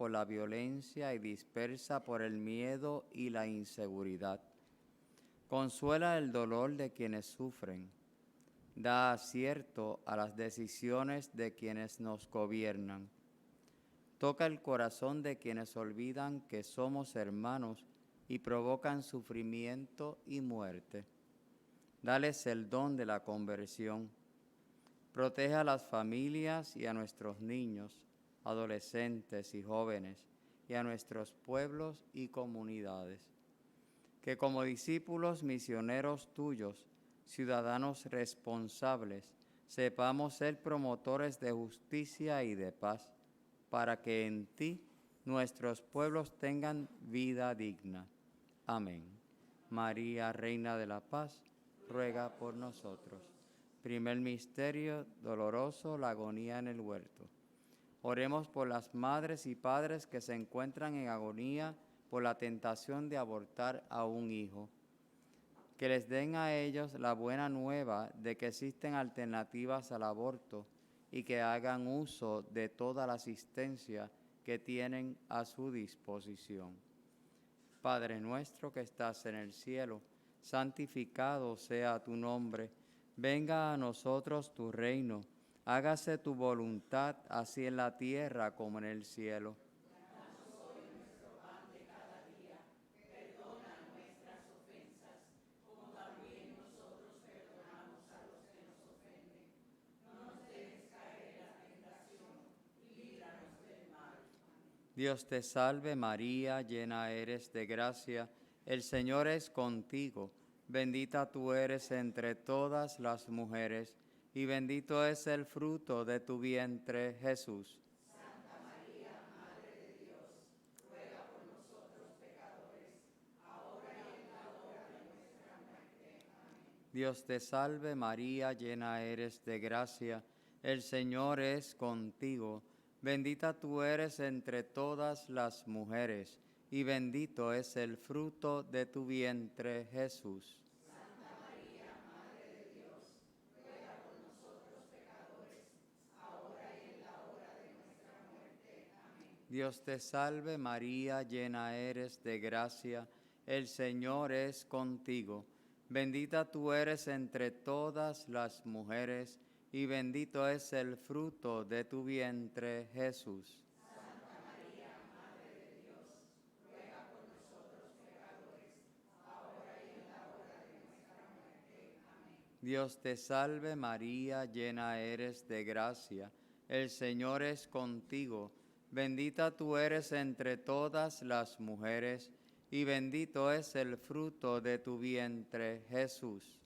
por la violencia y dispersa por el miedo y la inseguridad. Consuela el dolor de quienes sufren. Da acierto a las decisiones de quienes nos gobiernan. Toca el corazón de quienes olvidan que somos hermanos y provocan sufrimiento y muerte. Dales el don de la conversión. Protege a las familias y a nuestros niños, adolescentes y jóvenes, y a nuestros pueblos y comunidades. Que como discípulos misioneros tuyos, ciudadanos responsables, sepamos ser promotores de justicia y de paz, para que en ti nuestros pueblos tengan vida digna. Amén. María, Reina de la Paz, ruega por nosotros. Primer misterio doloroso, la agonía en el huerto. Oremos por las madres y padres que se encuentran en agonía por la tentación de abortar a un hijo. Que les den a ellos la buena nueva de que existen alternativas al aborto y que hagan uso de toda la asistencia que tienen a su disposición. Padre nuestro que estás en el cielo, santificado sea tu nombre. Venga a nosotros tu reino. Hágase tu voluntad, así en la tierra como en el cielo. Dios te salve María, llena eres de gracia, el Señor es contigo, bendita tú eres entre todas las mujeres, y bendito es el fruto de tu vientre, Jesús. Dios te salve María, llena eres de gracia, el Señor es contigo, bendita tú eres entre todas las mujeres, y bendito es el fruto de tu vientre, Jesús. Dios te salve María, llena eres de gracia, el Señor es contigo. Bendita tú eres entre todas las mujeres, y bendito es el fruto de tu vientre, Jesús. Dios te salve María, llena eres de gracia, el Señor es contigo. Bendita tú eres entre todas las mujeres, y bendito es el fruto de tu vientre, Jesús.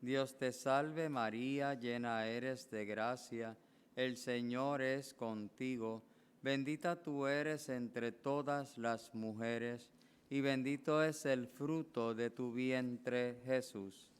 Dios te salve María, llena eres de gracia, el Señor es contigo. Bendita tú eres entre todas las mujeres, y bendito es el fruto de tu vientre, Jesús.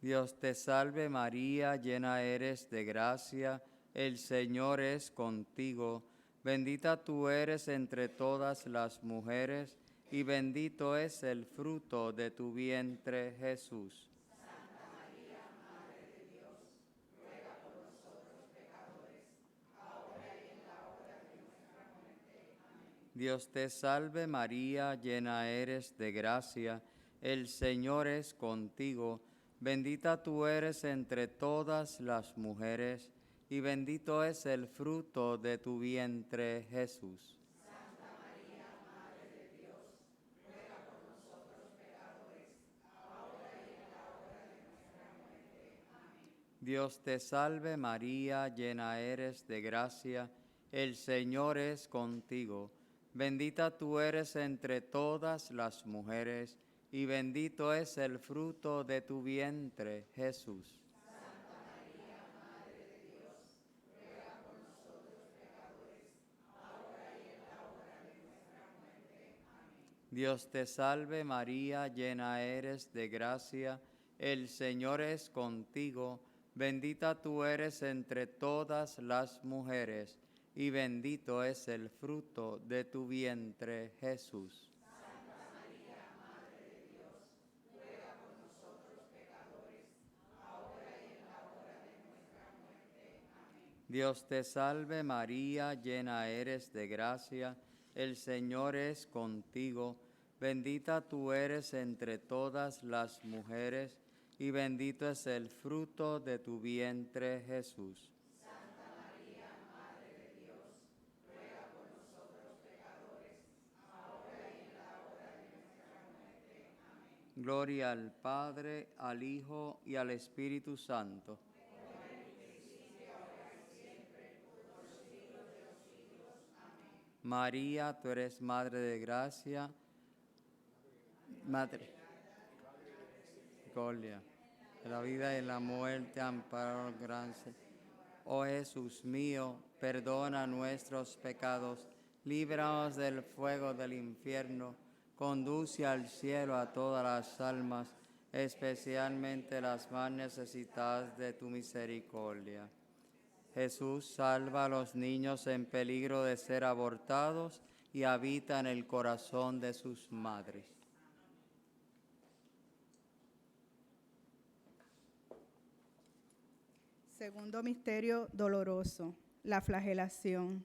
Dios te salve María, llena eres de gracia, el Señor es contigo. Bendita tú eres entre todas las mujeres, y bendito es el fruto de tu vientre, Jesús. Dios te salve María, llena eres de gracia, el Señor es contigo. Bendita tú eres entre todas las mujeres, y bendito es el fruto de tu vientre, Jesús. Dios te salve María, llena eres de gracia, el Señor es contigo. Bendita tú eres entre todas las mujeres, y bendito es el fruto de tu vientre, Jesús. Dios te salve María, llena eres de gracia, el Señor es contigo, bendita tú eres entre todas las mujeres, y bendito es el fruto de tu vientre, Jesús. Dios te salve María, llena eres de gracia, el Señor es contigo, bendita tú eres entre todas las mujeres, y bendito es el fruto de tu vientre, Jesús. Santa María, Madre de Dios, ruega por nosotros pecadores, ahora y en la hora de nuestra muerte. Amén. Gloria al Padre, al Hijo y al Espíritu Santo. María, tú eres Madre de Gracia, Madre de Misericordia, de la vida y la muerte, amparo, gracia. Oh Jesús mío, perdona nuestros pecados, líbranos del fuego del infierno, conduce al cielo a todas las almas, especialmente las más necesitadas de tu misericordia. Jesús, salva a los niños en peligro de ser abortados y habita en el corazón de sus madres. Segundo misterio doloroso, la flagelación.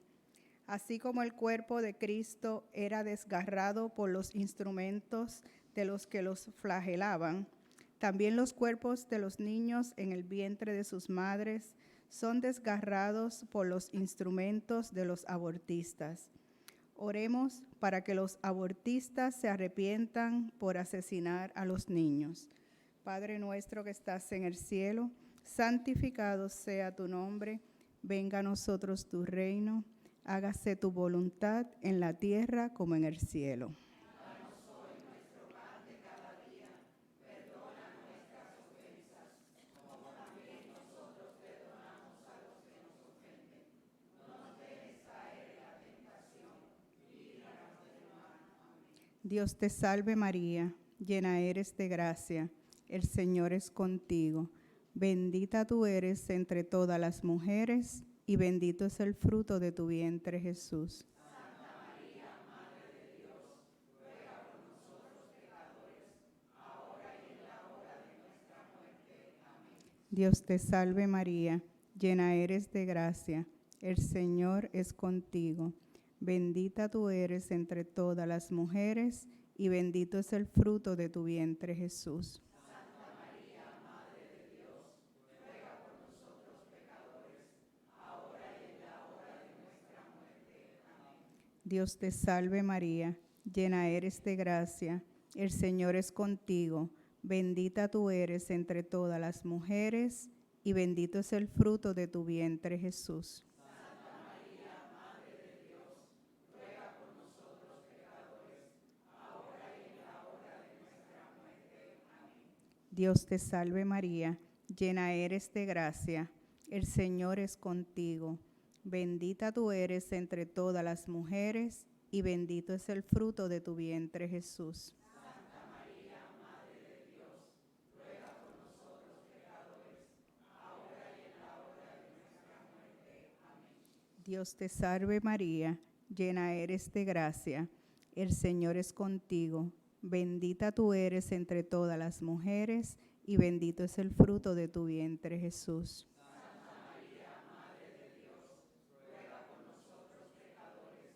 Así como el cuerpo de Cristo era desgarrado por los instrumentos de los que los flagelaban, también los cuerpos de los niños en el vientre de sus madres son desgarrados por los instrumentos de los abortistas. Oremos para que los abortistas se arrepientan por asesinar a los niños. Padre nuestro que estás en el cielo, santificado sea tu nombre, venga a nosotros tu reino, hágase tu voluntad en la tierra como en el cielo. Dios te salve María, llena eres de gracia, el Señor es contigo. Bendita tú eres entre todas las mujeres, y bendito es el fruto de tu vientre, Jesús. Santa María, Madre de Dios, ruega por nosotros pecadores, ahora y en la hora de nuestra muerte. Amén. Dios te salve María, llena eres de gracia, el Señor es contigo. Bendita tú eres entre todas las mujeres, y bendito es el fruto de tu vientre, Jesús. Santa María, Madre de Dios, ruega por nosotros pecadores, ahora y en la hora de nuestra muerte. Amén. Dios te salve María, llena eres de gracia, el Señor es contigo. Bendita tú eres entre todas las mujeres, y bendito es el fruto de tu vientre, Jesús. Dios te salve María, llena eres de gracia, el Señor es contigo. Bendita tú eres entre todas las mujeres, y bendito es el fruto de tu vientre, Jesús. Santa María, Madre de Dios, ruega por nosotros pecadores, ahora y en la hora de nuestra muerte. Amén. Dios te salve María, llena eres de gracia, el Señor es contigo. Bendita tú eres entre todas las mujeres, y bendito es el fruto de tu vientre, Jesús. Santa María, Madre de Dios, ruega por nosotros pecadores,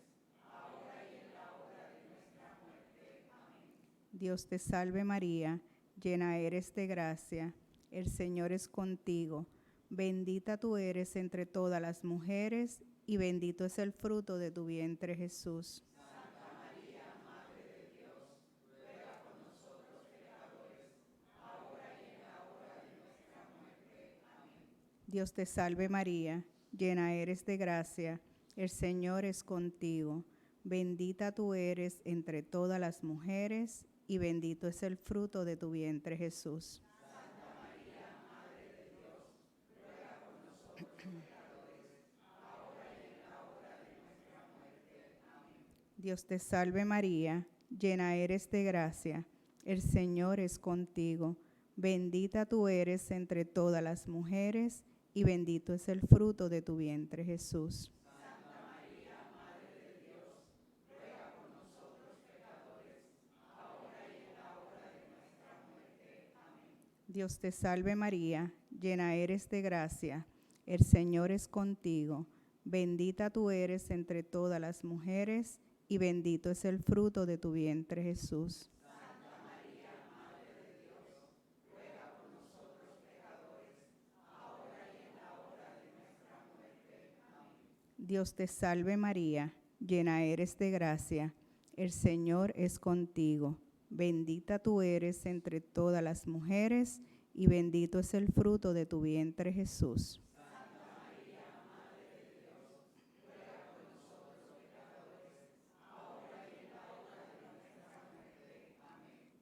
ahora y en la hora de nuestra muerte. Amén. Dios te salve María, llena eres de gracia, el Señor es contigo. Bendita tú eres entre todas las mujeres, y bendito es el fruto de tu vientre, Jesús. Santa María, Madre de Dios, ruega por nosotros pecadores, ahora y en la hora de nuestra muerte. Amén. Dios te salve María, llena eres de gracia, el Señor es contigo. Bendita tú eres entre todas las mujeres, y bendito es el fruto de tu vientre, Jesús. Santa María, Madre de Dios, ruega por nosotros pecadores, ahora y en la hora de nuestra muerte. Amén. Dios te salve María, llena eres de gracia, el Señor es contigo. Bendita tú eres entre todas las mujeres, y bendito es el fruto de tu vientre, Jesús. Santa Dios te salve María, llena eres de gracia, el Señor es contigo, bendita tú eres entre todas las mujeres y bendito es el fruto de tu vientre Jesús. Dios te salve María, llena eres de gracia, el Señor es contigo, bendita tú eres entre todas las mujeres y bendito es el fruto de tu vientre Jesús.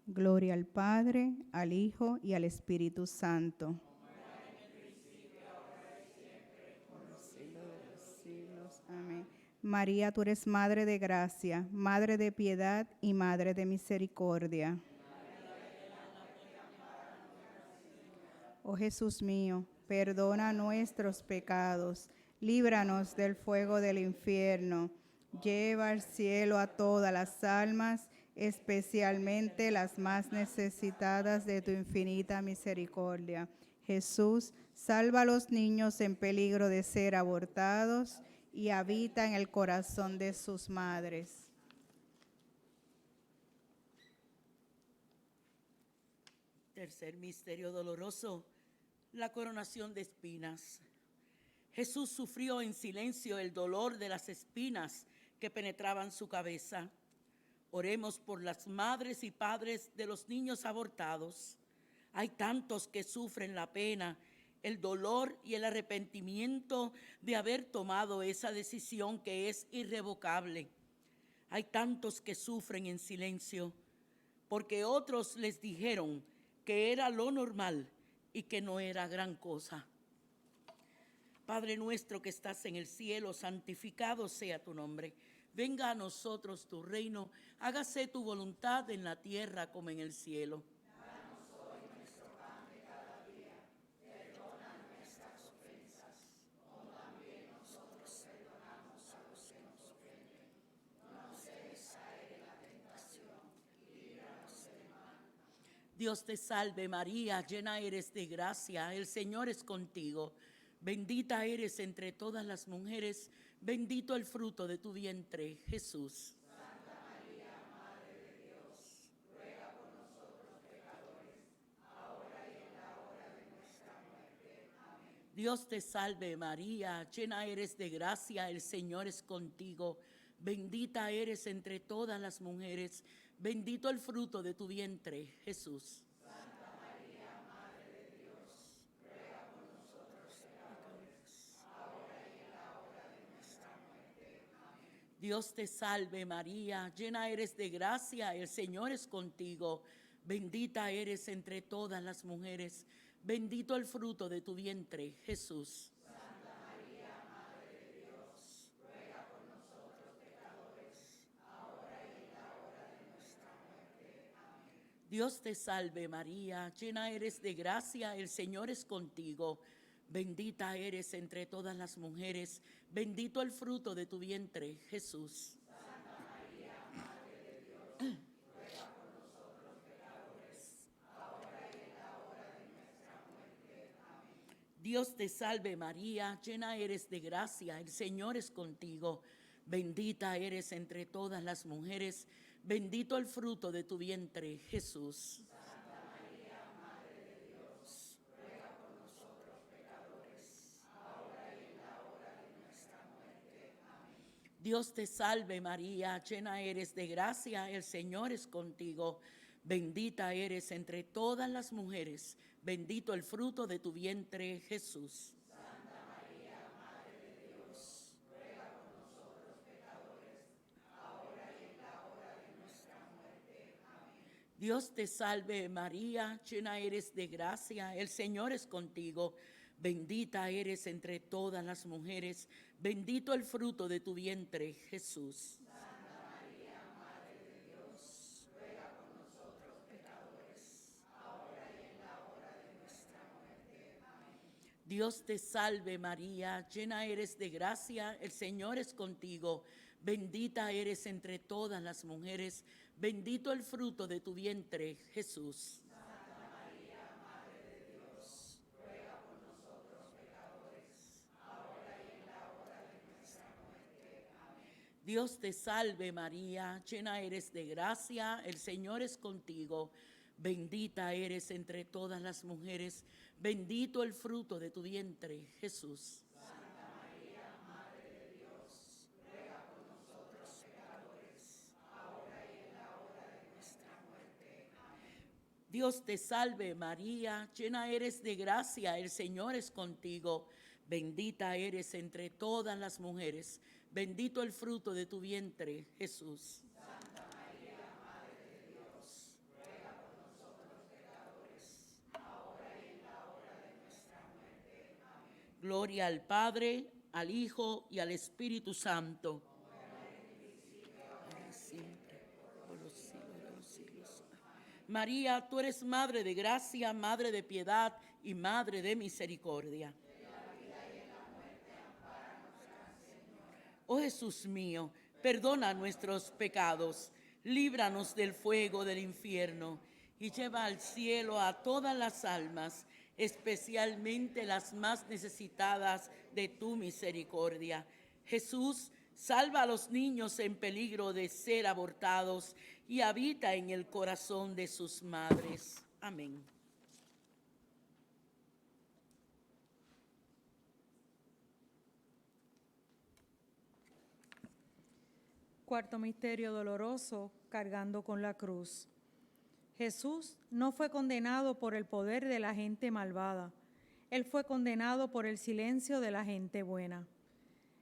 Gloria al Padre, al Hijo y al Espíritu Santo. Amén. María, tú eres Madre de gracia, Madre de piedad y Madre de misericordia. Oh Jesús mío, perdona nuestros pecados, líbranos del fuego del infierno, lleva al cielo a todas las almas, especialmente las más necesitadas de tu infinita misericordia. Jesús, salva a los niños en peligro de ser abortados y habita en el corazón de sus madres. Tercer misterio doloroso, la coronación de espinas. Jesús sufrió en silencio el dolor de las espinas que penetraban su cabeza. Oremos por las madres y padres de los niños abortados. Hay tantos que sufren la pena, el dolor y el arrepentimiento de haber tomado esa decisión que es irrevocable. Hay tantos que sufren en silencio porque otros les dijeron que era lo normal y que no era gran cosa. Padre nuestro que estás en el cielo, santificado sea tu nombre. Venga a nosotros tu reino, hágase tu voluntad en la tierra como en el cielo. Danos hoy nuestro pan de cada día, perdona nuestras ofensas, como también nosotros perdonamos a los que nos ofenden. No nos dejes caer en la tentación y líbranos del mal. Dios te salve María, llena eres de gracia, el Señor es contigo. Bendita eres entre todas las mujeres, bendito el fruto de tu vientre, Jesús. Santa María, Madre de Dios, ruega por nosotros pecadores, ahora y en la hora de nuestra muerte. Amén. Dios te salve María, llena eres de gracia, el Señor es contigo. Bendita eres entre todas las mujeres, bendito el fruto de tu vientre, Jesús. Santa María, Madre de Dios, ruega por nosotros pecadores, ahora y en la hora de nuestra muerte. Amén. Dios te salve María, llena eres de gracia, el Señor es contigo. Bendita eres entre todas las mujeres, bendito el fruto de tu vientre, Jesús. Santa María, Madre de Dios, ruega por nosotros pecadores, ahora y en la hora de nuestra muerte. Amén. Dios te salve María, llena eres de gracia, el Señor es contigo. Bendita eres entre todas las mujeres, bendito el fruto de tu vientre, Jesús. Santa María, Madre de Dios, ruega por nosotros pecadores, ahora y en la hora de nuestra muerte. Amén. Dios te salve María, llena eres de gracia, el Señor es contigo. Bendita eres entre todas las mujeres, bendito el fruto de tu vientre, Jesús. Santa María, Madre de Dios, ruega por nosotros pecadores, ahora y en la hora de nuestra muerte. Amén. Dios te salve María, llena eres de gracia, el Señor es contigo. Bendita eres entre todas las mujeres, bendito el fruto de tu vientre, Jesús. Santa María, Madre de Dios, ruega por nosotros pecadores, ahora y en la hora de nuestra muerte. Amén. Dios te salve María, llena eres de gracia, el Señor es contigo. Bendita eres entre todas las mujeres, bendito el fruto de tu vientre, Jesús. Santa María, Madre de Dios, ruega por nosotros pecadores, ahora y en la hora de nuestra muerte. Amén. Dios te salve María, llena eres de gracia, el Señor es contigo. Bendita eres entre todas las mujeres, bendito el fruto de tu vientre, Jesús. Santa María, Madre Dios te salve María, llena eres de gracia, el Señor es contigo. Bendita eres entre todas las mujeres, bendito el fruto de tu vientre, Jesús. Santa María, Madre de Dios, ruega por nosotros pecadores, ahora y en la hora de nuestra muerte. Amén. Dios te salve María, llena eres de gracia, el Señor es contigo. Bendita eres entre todas las mujeres, bendito el fruto de tu vientre, Jesús. Santa María, Madre de Dios, ruega por nosotros pecadores, ahora y en la hora de nuestra muerte. Amén. Gloria al Padre, al Hijo y al Espíritu Santo. Ahora y siempre, por los siglos de los siglos. María, tú eres Madre de gracia, Madre de piedad y Madre de misericordia. Oh Jesús mío, perdona nuestros pecados, líbranos del fuego del infierno y lleva al cielo a todas las almas, especialmente las más necesitadas de tu misericordia. Jesús, salva a los niños en peligro de ser abortados y habita en el corazón de sus madres. Amén. Cuarto misterio doloroso, cargando con la cruz. Jesús no fue condenado por el poder de la gente malvada. Él fue condenado por el silencio de la gente buena.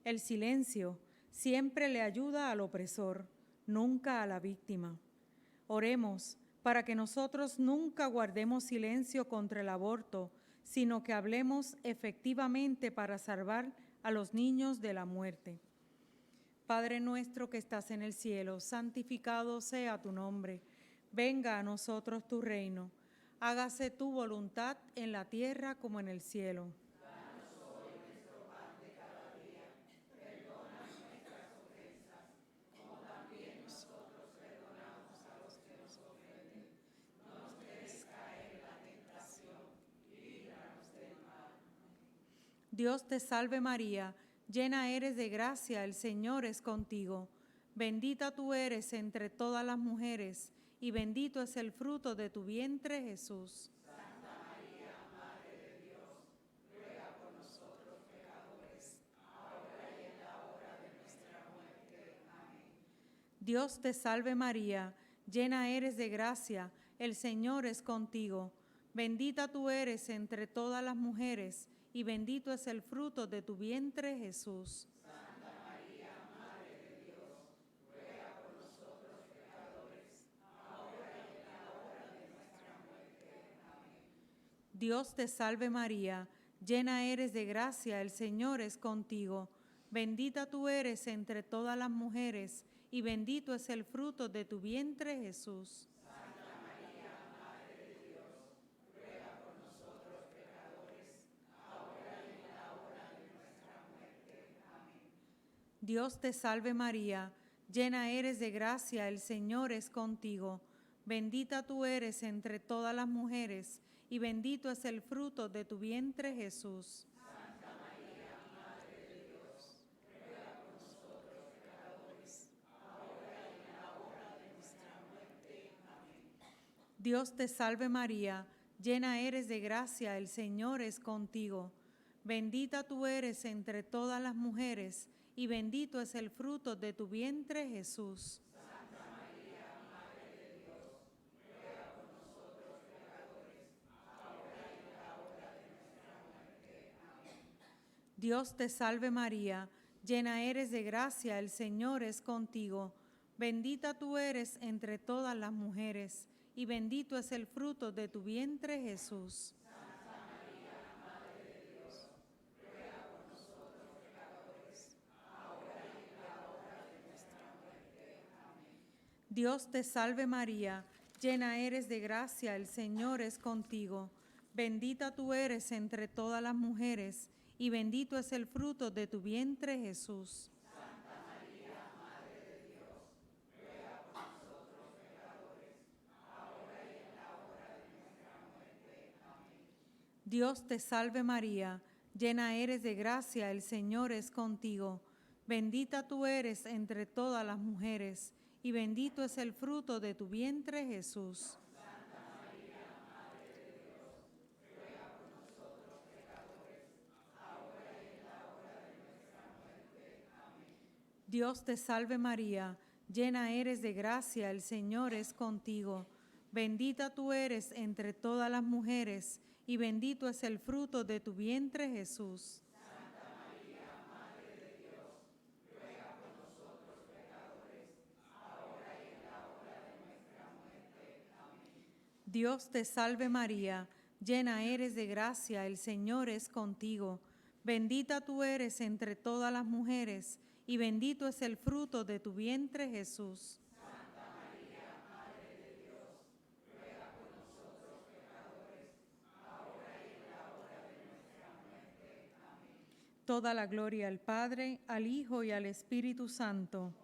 El silencio siempre le ayuda al opresor, nunca a la víctima. Oremos para que nosotros nunca guardemos silencio contra el aborto, sino que hablemos efectivamente para salvar a los niños de la muerte. Padre nuestro que estás en el cielo, santificado sea tu nombre. Venga a nosotros tu reino. Hágase tu voluntad en la tierra como en el cielo. Danos hoy nuestro pan de cada día. Perdona nuestras ofensas, como también nosotros perdonamos a los que nos ofenden. No nos dejes caer en la tentación y líbranos del mal. Dios te salve María, llena eres de gracia, el Señor es contigo. Bendita tú eres entre todas las mujeres, y bendito es el fruto de tu vientre, Jesús. Santa María, Madre de Dios, ruega por nosotros pecadores, ahora y en la hora de nuestra muerte. Amén. Dios te salve María, llena eres de gracia, el Señor es contigo. Bendita tú eres entre todas las mujeres, y bendito es el fruto de tu vientre, Jesús. Santa María, Madre de Dios, ruega por nosotros pecadores, ahora y en la hora de nuestra muerte. Amén. Dios te salve María, llena eres de gracia, el Señor es contigo. Bendita tú eres entre todas las mujeres, y bendito es el fruto de tu vientre, Jesús. Santa María, Madre de Dios, ruega por nosotros pecadores, ahora y en la hora de nuestra muerte. Amén. Dios te salve María, llena eres de gracia, el Señor es contigo. Bendita tú eres entre todas las mujeres, y bendito es el fruto de tu vientre, Jesús. Santa María, Madre de Dios, ruega por nosotros pecadores, ahora y en la hora de nuestra muerte. Amén. Dios te salve María, llena eres de gracia, el Señor es contigo. Bendita tú eres entre todas las mujeres, y bendito es el fruto de tu vientre, Jesús. Santa María, Madre de Dios, ruega por nosotros pecadores, ahora y en la hora de nuestra muerte. Amén. Dios te salve María, llena eres de gracia, el Señor es contigo. Bendita tú eres entre todas las mujeres, y bendito es el fruto de tu vientre, Jesús. Santa María, Madre de Dios, ruega por nosotros pecadores, ahora y en la hora de nuestra muerte. Amén. Dios te salve María, llena eres de gracia, el Señor es contigo. Bendita tú eres entre todas las mujeres, y bendito es el fruto de tu vientre, Jesús. Santa María, Madre de Dios, ruega por nosotros pecadores, ahora y en la hora de nuestra muerte. Amén. Dios te salve María, llena eres de gracia, el Señor es contigo. Bendita tú eres entre todas las mujeres, y bendito es el fruto de tu vientre, Jesús. Dios te salve María, llena eres de gracia, el Señor es contigo. Bendita tú eres entre todas las mujeres, y bendito es el fruto de tu vientre, Jesús. Santa María, Madre de Dios, ruega por nosotros pecadores, ahora y en la hora de nuestra muerte. Amén. Dios te salve María, llena eres de gracia, el Señor es contigo. Bendita tú eres entre todas las mujeres, y bendito es el fruto de tu vientre, Jesús. Santa María, Madre de Dios, ruega por nosotros pecadores, ahora y en la hora de nuestra muerte. Amén. Toda la gloria al Padre, al Hijo y al Espíritu Santo.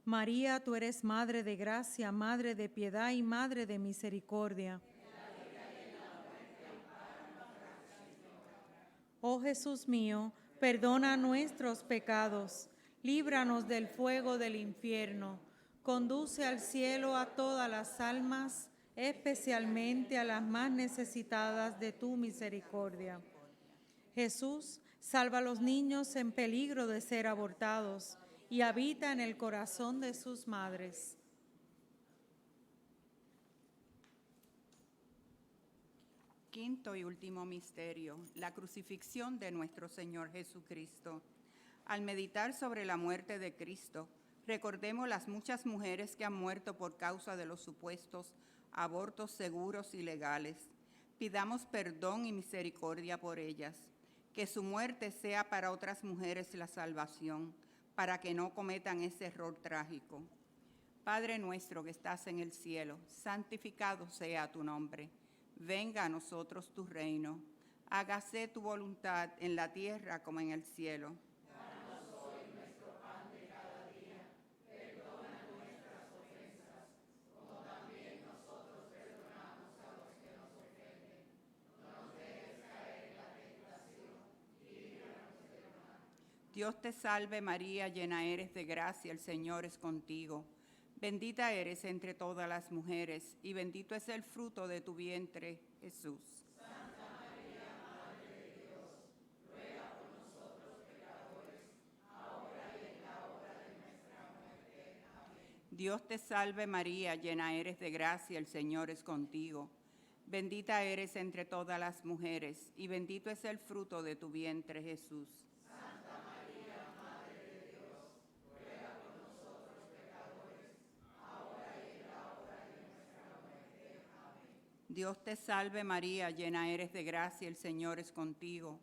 María, tú eres Madre de gracia, Madre de piedad y Madre de misericordia. Oh Jesús mío, perdona nuestros pecados, líbranos del fuego del infierno, conduce al cielo a todas las almas, especialmente a las más necesitadas de tu misericordia. Jesús, salva a los niños en peligro de ser abortados y habita en el corazón de sus madres. Quinto y último misterio, la crucifixión de nuestro Señor Jesucristo. Al meditar sobre la muerte de Cristo, recordemos las muchas mujeres que han muerto por causa de los supuestos abortos seguros y legales. Pidamos perdón y misericordia por ellas. Que su muerte sea para otras mujeres la salvación, para que no cometan ese error trágico. Padre nuestro que estás en el cielo, santificado sea tu nombre. Venga a nosotros tu reino. Hágase tu voluntad en la tierra como en el cielo. Danos hoy nuestro pan de cada día. Perdona nuestras ofensas, como también nosotros perdonamos a los que nos ofenden. No nos dejes caer en la tentación y líbranos del mal. Dios te salve María, llena eres de gracia, el Señor es contigo. Bendita eres entre todas las mujeres, y bendito es el fruto de tu vientre, Jesús. Santa María, Madre de Dios, ruega por nosotros pecadores, ahora y en la hora de nuestra muerte. Amén. Dios te salve María, llena eres de gracia, el Señor es contigo. Bendita eres entre todas las mujeres, y bendito es el fruto de tu vientre, Jesús. Santa María, Madre de Dios, ruega por nosotros pecadores, ahora y en la hora de nuestra muerte. Amén. Dios te salve María, llena eres de gracia, el Señor es contigo.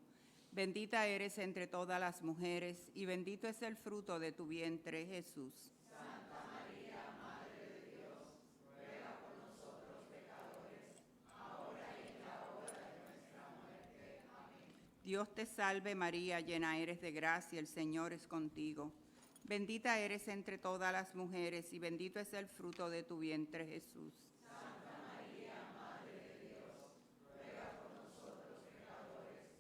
Bendita eres entre todas las mujeres, y bendito es el fruto de tu vientre, Jesús. Santa María, Madre de Dios, ruega por nosotros pecadores, ahora y en la hora de nuestra muerte. Amén. Dios te salve María, llena eres de gracia, el Señor es contigo. Bendita eres entre todas las mujeres, y bendito es el fruto de tu vientre, Jesús. Santa María, Madre de Dios, ruega por nosotros pecadores,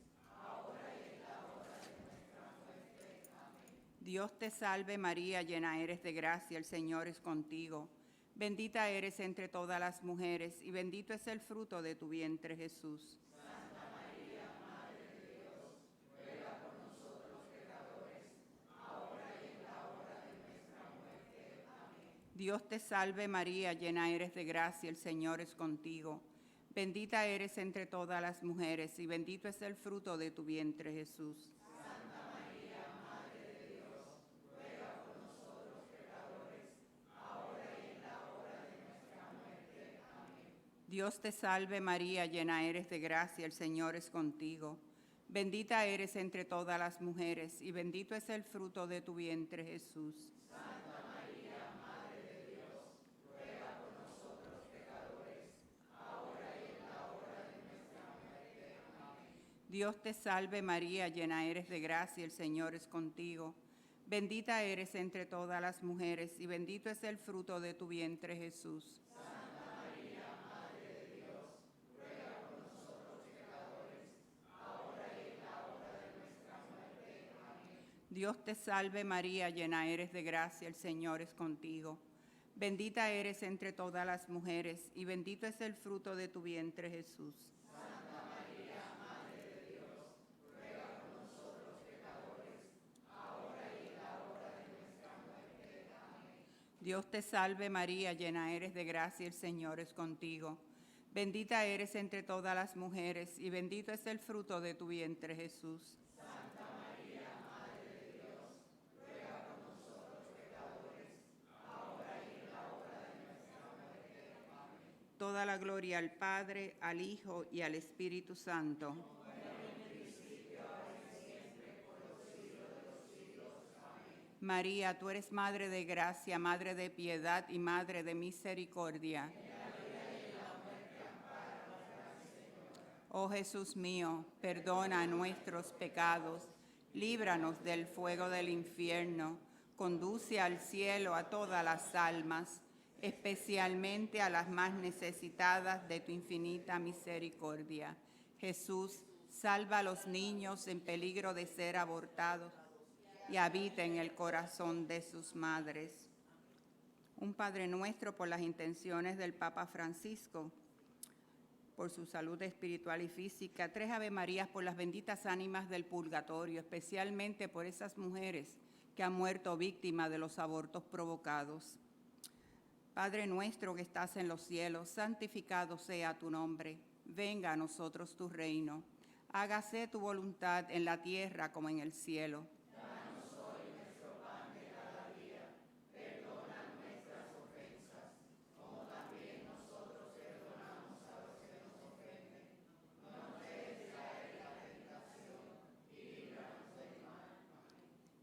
ahora y en la hora de nuestra muerte. Amén. Dios te salve María, llena eres de gracia, el Señor es contigo. Bendita eres entre todas las mujeres, y bendito es el fruto de tu vientre, Jesús. Santa María, Madre de Dios, ruega por nosotros pecadores, ahora y en la hora de nuestra muerte. Amén. Dios te salve María, llena eres de gracia, el Señor es contigo. Bendita eres entre todas las mujeres, y bendito es el fruto de tu vientre, Jesús. Santa María, Madre de Dios, ruega por nosotros pecadores, ahora y en la hora de nuestra muerte. Amén. Dios te salve María, llena eres de gracia, el Señor es contigo. Bendita eres entre todas las mujeres, y bendito es el fruto de tu vientre, Jesús. Santa María, Madre de Dios, ruega por nosotros pecadores, ahora y en la hora de nuestra muerte. Amén. Dios te salve María, llena eres de gracia, el Señor es contigo. Bendita eres entre todas las mujeres, y bendito es el fruto de tu vientre, Jesús. Santa María, Madre de Dios, ruega por nosotros pecadores, Dios te salve María, llena eres de gracia, el Señor es contigo. Bendita eres entre todas las mujeres, y bendito es el fruto de tu vientre, Jesús. Santa María, Madre de Dios, ruega por nosotros pecadores, ahora y en la hora de nuestra muerte. Amén. Dios te salve María, llena eres de gracia, el Señor es contigo. Bendita eres entre todas las mujeres, y bendito es el fruto de tu vientre, Jesús. Santa María, Madre de Dios, ruega por nosotros pecadores, ahora y en la hora de nuestra muerte. Amén. Toda la gloria al Padre, al Hijo y al Espíritu Santo. Como era en el principio, ahora y siempre, por los siglos de los siglos. Amén. María, tú eres Madre de gracia, Madre de piedad y Madre de misericordia. Oh Jesús mío, perdona nuestros pecados, líbranos del fuego del infierno, conduce al cielo a todas las almas, especialmente a las más necesitadas de tu infinita misericordia. Jesús, salva a los niños en peligro de ser abortados y habita en el corazón de sus madres. Un Padre Nuestro por las intenciones del Papa Francisco, por su salud espiritual y física. 3 Ave Marías por las benditas ánimas del purgatorio, especialmente por esas mujeres que han muerto víctimas de los abortos provocados. Padre nuestro que estás en los cielos, santificado sea tu nombre. Venga a nosotros tu reino. Hágase tu voluntad en la tierra como en el cielo. Danos hoy nuestro pan de cada día. Perdona nuestras ofensas, como también nosotros perdonamos a los que nos ofenden. No nos dejes caer en la tentación y líbranos del mal.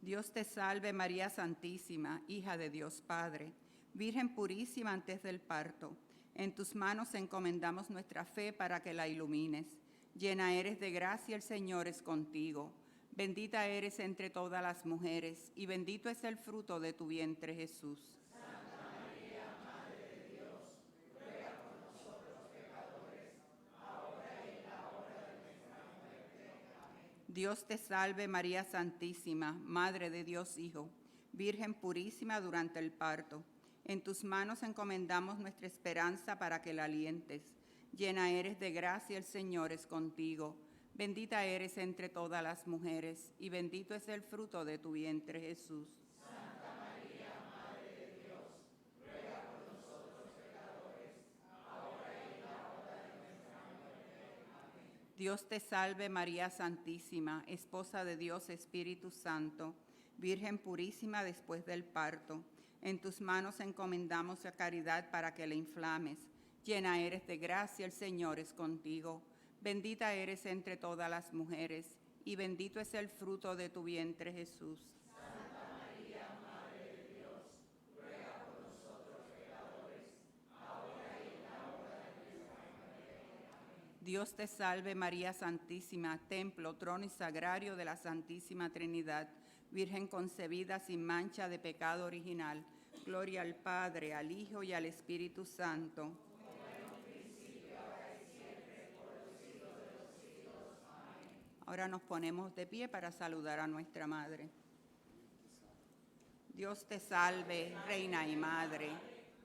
Dios te salve María Santísima, hija de Dios Padre, Virgen purísima antes del parto. En tus manos encomendamos nuestra fe para que la ilumines. Llena eres de gracia, el Señor es contigo. Bendita eres entre todas las mujeres, y bendito es el fruto de tu vientre, Jesús. Santa María, Madre de Dios, ruega por nosotros pecadores, ahora y en la hora de nuestra muerte. Amén. Dios te salve María Santísima, Madre de Dios Hijo, Virgen purísima durante el parto. En tus manos encomendamos nuestra esperanza para que la alientes. Llena eres de gracia, el Señor es contigo. Bendita eres entre todas las mujeres, y bendito es el fruto de tu vientre, Jesús. Santa María, Madre de Dios, ruega por nosotros pecadores, ahora y en la hora de nuestra muerte. Amén. Dios te salve María Santísima, Esposa de Dios Espíritu Santo, Virgen purísima después del parto. En tus manos encomendamos la caridad para que la inflames. Llena eres de gracia, el Señor es contigo. Bendita eres entre todas las mujeres, y bendito es el fruto de tu vientre, Jesús. Santa María, Madre de Dios, ruega por nosotros pecadores, ahora y en la hora de nuestra muerte. Amén. Dios te salve María Santísima, templo, trono y sagrario de la Santísima Trinidad, Virgen concebida sin mancha de pecado original. Gloria al Padre, al Hijo y al Espíritu Santo. Ahora nos ponemos de pie para saludar a nuestra Madre. Dios te salve, Reina y Madre,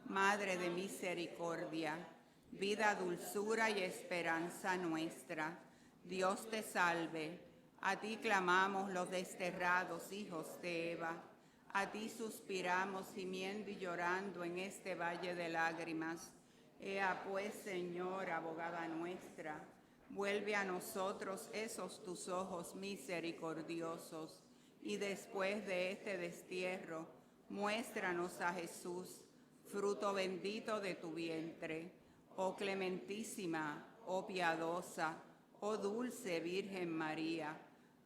Madre de misericordia, vida, dulzura y esperanza nuestra. Dios te salve, a ti clamamos los desterrados hijos de Eva, a ti suspiramos gimiendo y llorando en este valle de lágrimas. Ea pues, Señor, abogada nuestra, vuelve a nosotros esos tus ojos misericordiosos, y después de este destierro, muéstranos a Jesús, fruto bendito de tu vientre. Oh clementísima, oh piadosa, oh dulce Virgen María,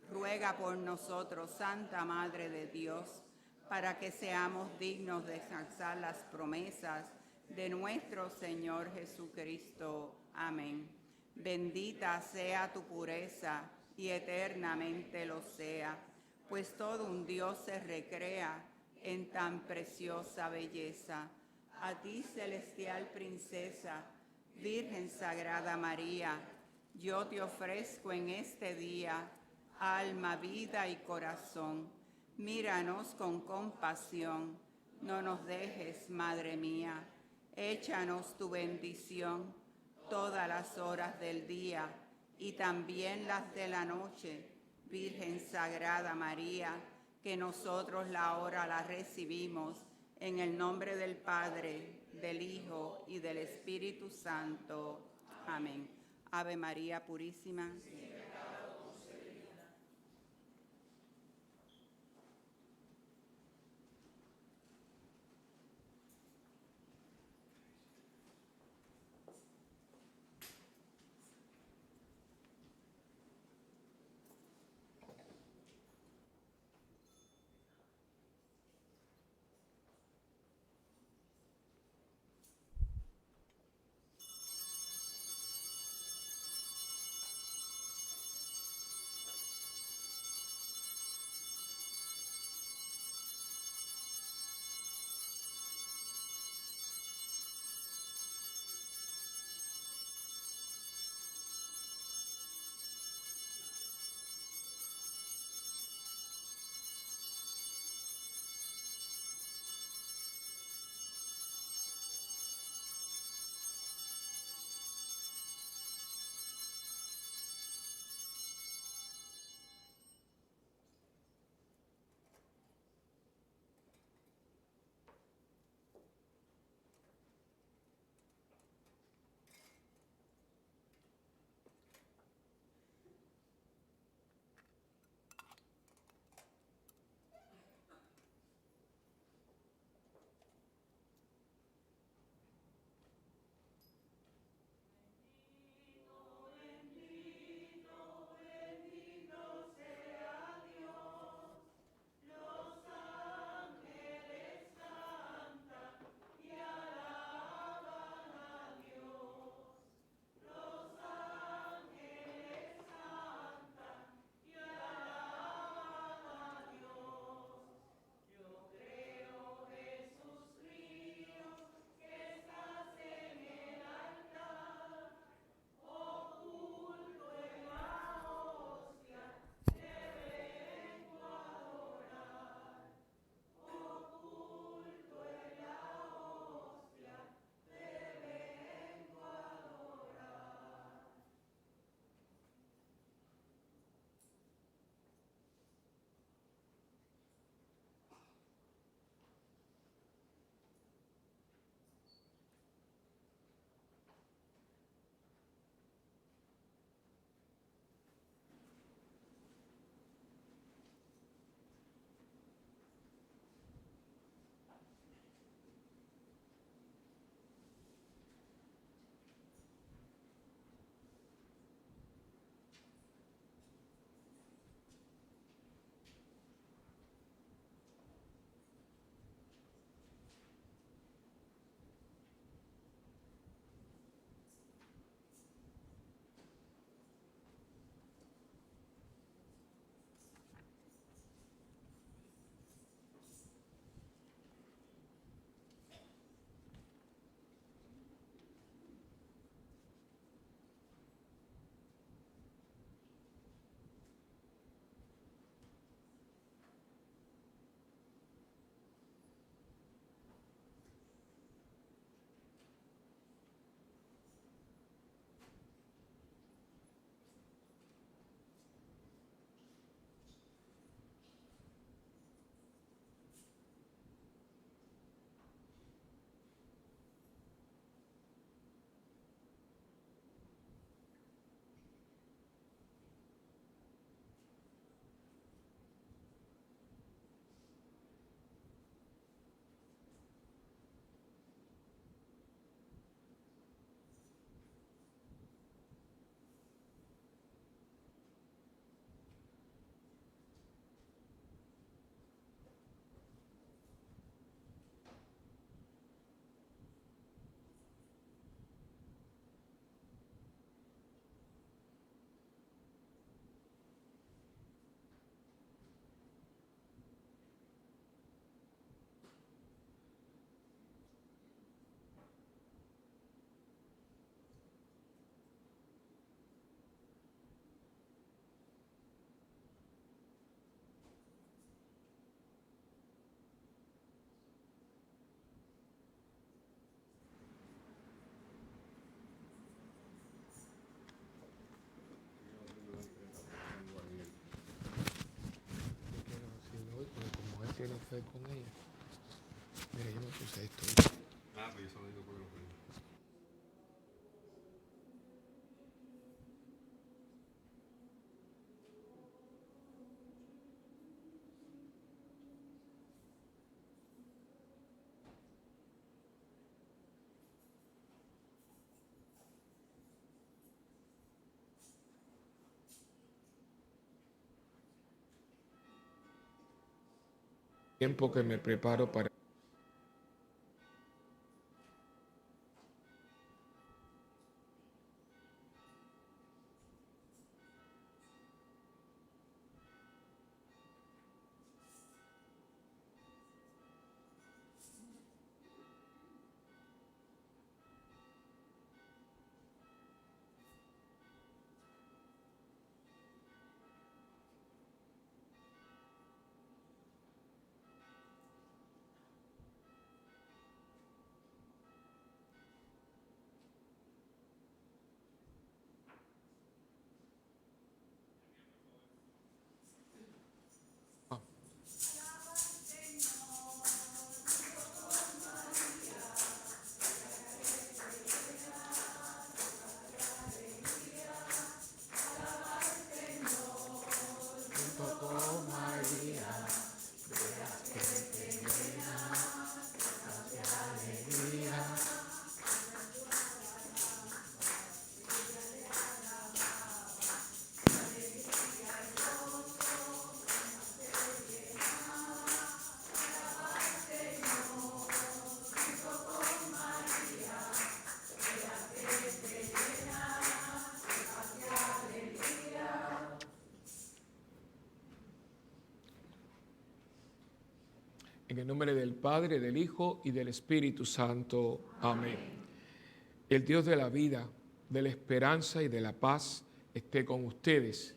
ruega por nosotros, Santa Madre de Dios, para que seamos dignos de alcanzar las promesas de nuestro Señor Jesucristo. Amén. Bendita sea tu pureza y eternamente lo sea, pues todo un Dios se recrea en tan preciosa belleza. A ti, celestial princesa, Virgen Sagrada María, yo te ofrezco en este día alma, vida y corazón. Míranos con compasión, no nos dejes, Madre mía. Échanos tu bendición todas las horas del día y también las de la noche. Virgen Sagrada María, que nosotros la hora la recibimos, en el nombre del Padre, del Hijo y del Espíritu Santo. Amén. Ave María Purísima. tiene fe con ella. Mira, yo me puse esto. Ah, pues yo solo digo porque lo pedí. Tiempo que me preparo para... En el nombre del Padre, del Hijo y del Espíritu Santo. Amén. El Dios de la vida, de la esperanza y de la paz esté con ustedes.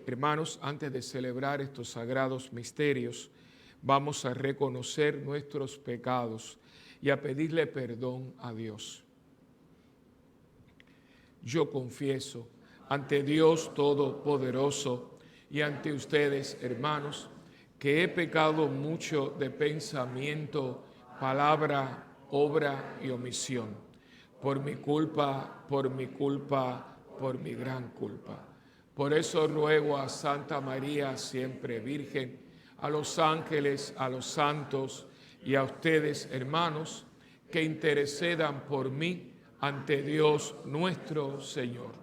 Hermanos, antes de celebrar estos sagrados misterios, vamos a reconocer nuestros pecados y a pedirle perdón a Dios. Yo confieso ante Dios Todopoderoso y ante ustedes, hermanos, que he pecado mucho de pensamiento, palabra, obra y omisión, por mi culpa, por mi gran culpa. Por eso ruego a Santa María, siempre Virgen, a los ángeles, a los santos y a ustedes, hermanos, que intercedan por mí ante Dios nuestro Señor.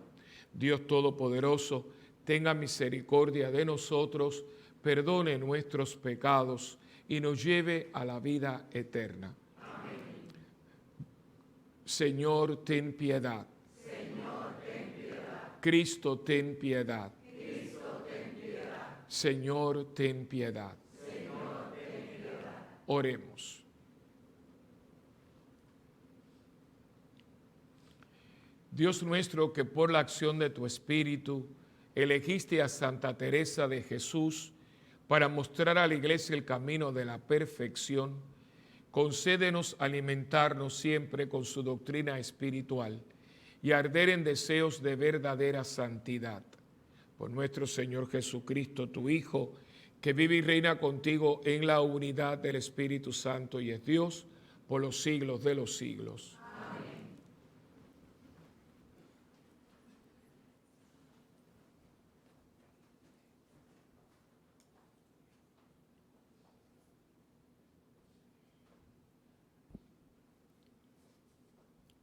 Dios Todopoderoso, tenga misericordia de nosotros, perdone nuestros pecados y nos lleve a la vida eterna. Amén. Señor, ten piedad. Señor, ten piedad. Cristo, ten piedad. Cristo, ten piedad. Señor, ten piedad. Señor, ten piedad. Oremos. Dios nuestro, que por la acción de tu Espíritu elegiste a Santa Teresa de Jesús para mostrar a la Iglesia el camino de la perfección, concédenos alimentarnos siempre con su doctrina espiritual y arder en deseos de verdadera santidad. Por nuestro Señor Jesucristo, tu Hijo, que vive y reina contigo en la unidad del Espíritu Santo y es Dios por los siglos de los siglos.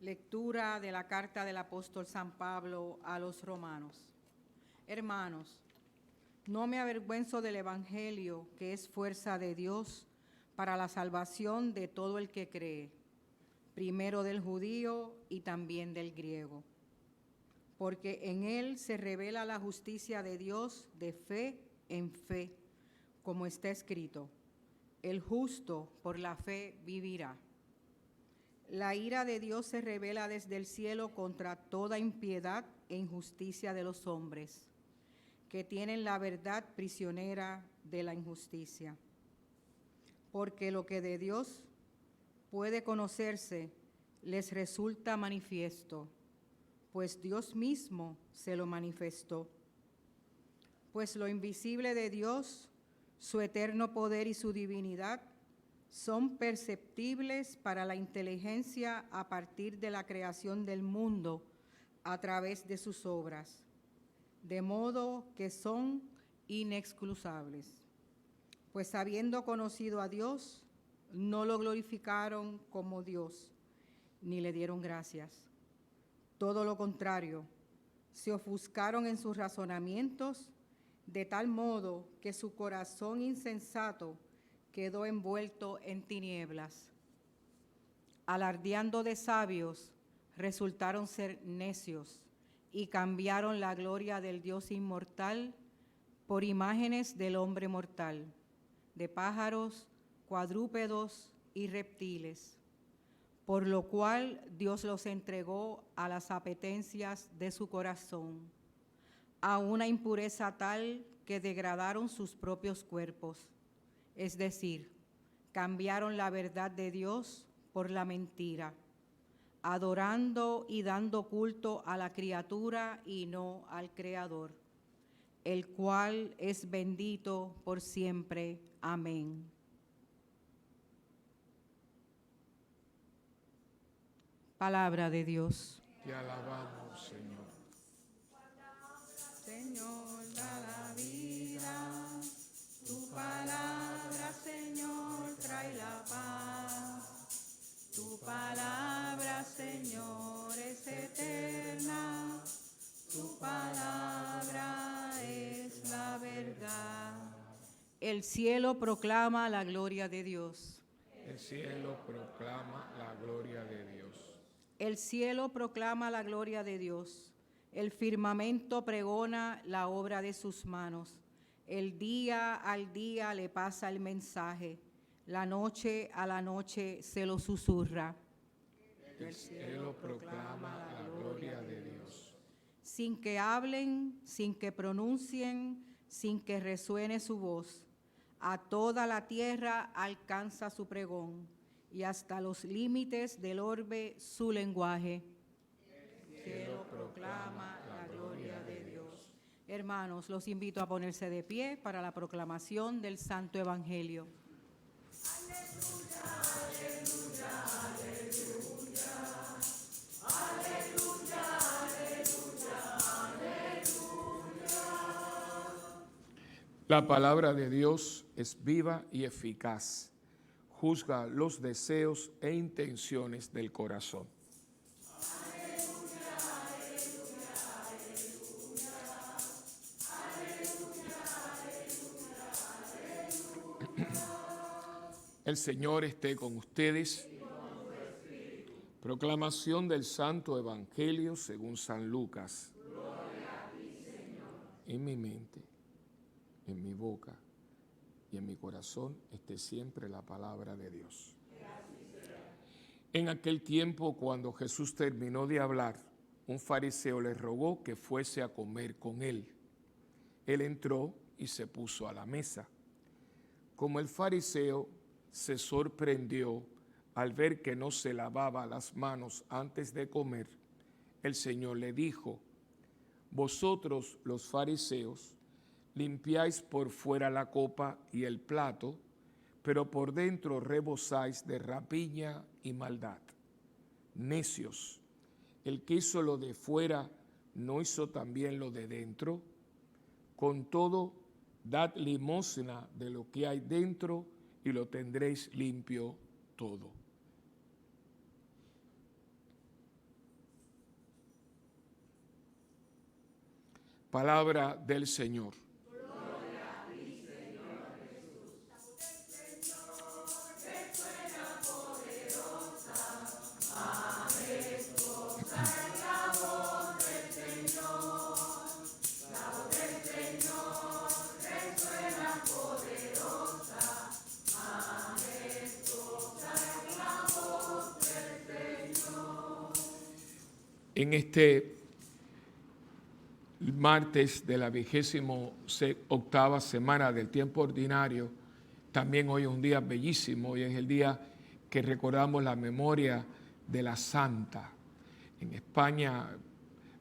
Lectura de la carta del apóstol San Pablo a los romanos. Hermanos, no me avergüenzo del Evangelio, que es fuerza de Dios para la salvación de todo el que cree, primero del judío y también del griego. Porque en él se revela la justicia de Dios de fe en fe, como está escrito: el justo por la fe vivirá. La ira de Dios se revela desde el cielo contra toda impiedad e injusticia de los hombres, que tienen la verdad prisionera de la injusticia. Porque lo que de Dios puede conocerse les resulta manifiesto, pues Dios mismo se lo manifestó. Pues lo invisible de Dios, Su eterno poder y su divinidad son perceptibles para la inteligencia a partir de la creación del mundo a través de sus obras, de modo que son inexcusables. Pues habiendo conocido a Dios, no lo glorificaron como Dios, ni le dieron gracias. Todo lo contrario, se ofuscaron en sus razonamientos, de tal modo que su corazón insensato quedó envuelto en tinieblas. Alardeando de sabios, resultaron ser necios y cambiaron la gloria del Dios inmortal por imágenes del hombre mortal, de pájaros, cuadrúpedos y reptiles, por lo cual Dios los entregó a las apetencias de su corazón, a una impureza tal que degradaron sus propios cuerpos, es decir, cambiaron la verdad de Dios por la mentira, adorando y dando culto a la criatura y no al Creador, el cual es bendito por siempre. Amén. Palabra de Dios. Te alabamos, Señor. Señor, da la vida, tu palabra, Señor, trae la paz. Tu palabra, Señor, es eterna, tu palabra es la verdad. El cielo proclama la gloria de Dios. El cielo proclama la gloria de Dios. El cielo proclama la gloria de Dios. El firmamento pregona la obra de sus manos. El día al día le pasa el mensaje. La noche a la noche se lo susurra. El cielo proclama la gloria de Dios. Sin que hablen, sin que pronuncien, sin que resuene su voz, a toda la tierra alcanza su pregón y hasta los límites del orbe su lenguaje. El cielo proclama la gloria de Dios. Hermanos, los invito a ponerse de pie para la proclamación del Santo Evangelio. La palabra de Dios es viva y eficaz. Juzga los deseos e intenciones del corazón. El Señor esté con ustedes. Proclamación del Santo Evangelio según San Lucas. En mi mente, en mi boca y en mi corazón esté siempre la palabra de Dios. En aquel tiempo, cuando Jesús terminó de hablar, un fariseo le rogó que fuese a comer con él. Él entró y se puso a la mesa. Como el fariseo se sorprendió al ver que no se lavaba las manos antes de comer, el Señor le dijo: vosotros los fariseos limpiáis por fuera la copa y el plato, pero por dentro rebosáis de rapiña y maldad. Necios, el que hizo lo de fuera, ¿no hizo también lo de dentro? Con todo, dad limosna de lo que hay dentro y lo tendréis limpio todo. Palabra del Señor. Gloria a ti, Señor Jesús. Señor, poderosa, majestuosa es la voz del Señor. La voz del Señor resuena poderosa, majestuosa es la voz del Señor. En este martes de la 28ª semana del tiempo ordinario, también hoy es un día bellísimo, hoy es el día que recordamos la memoria de la Santa. En España,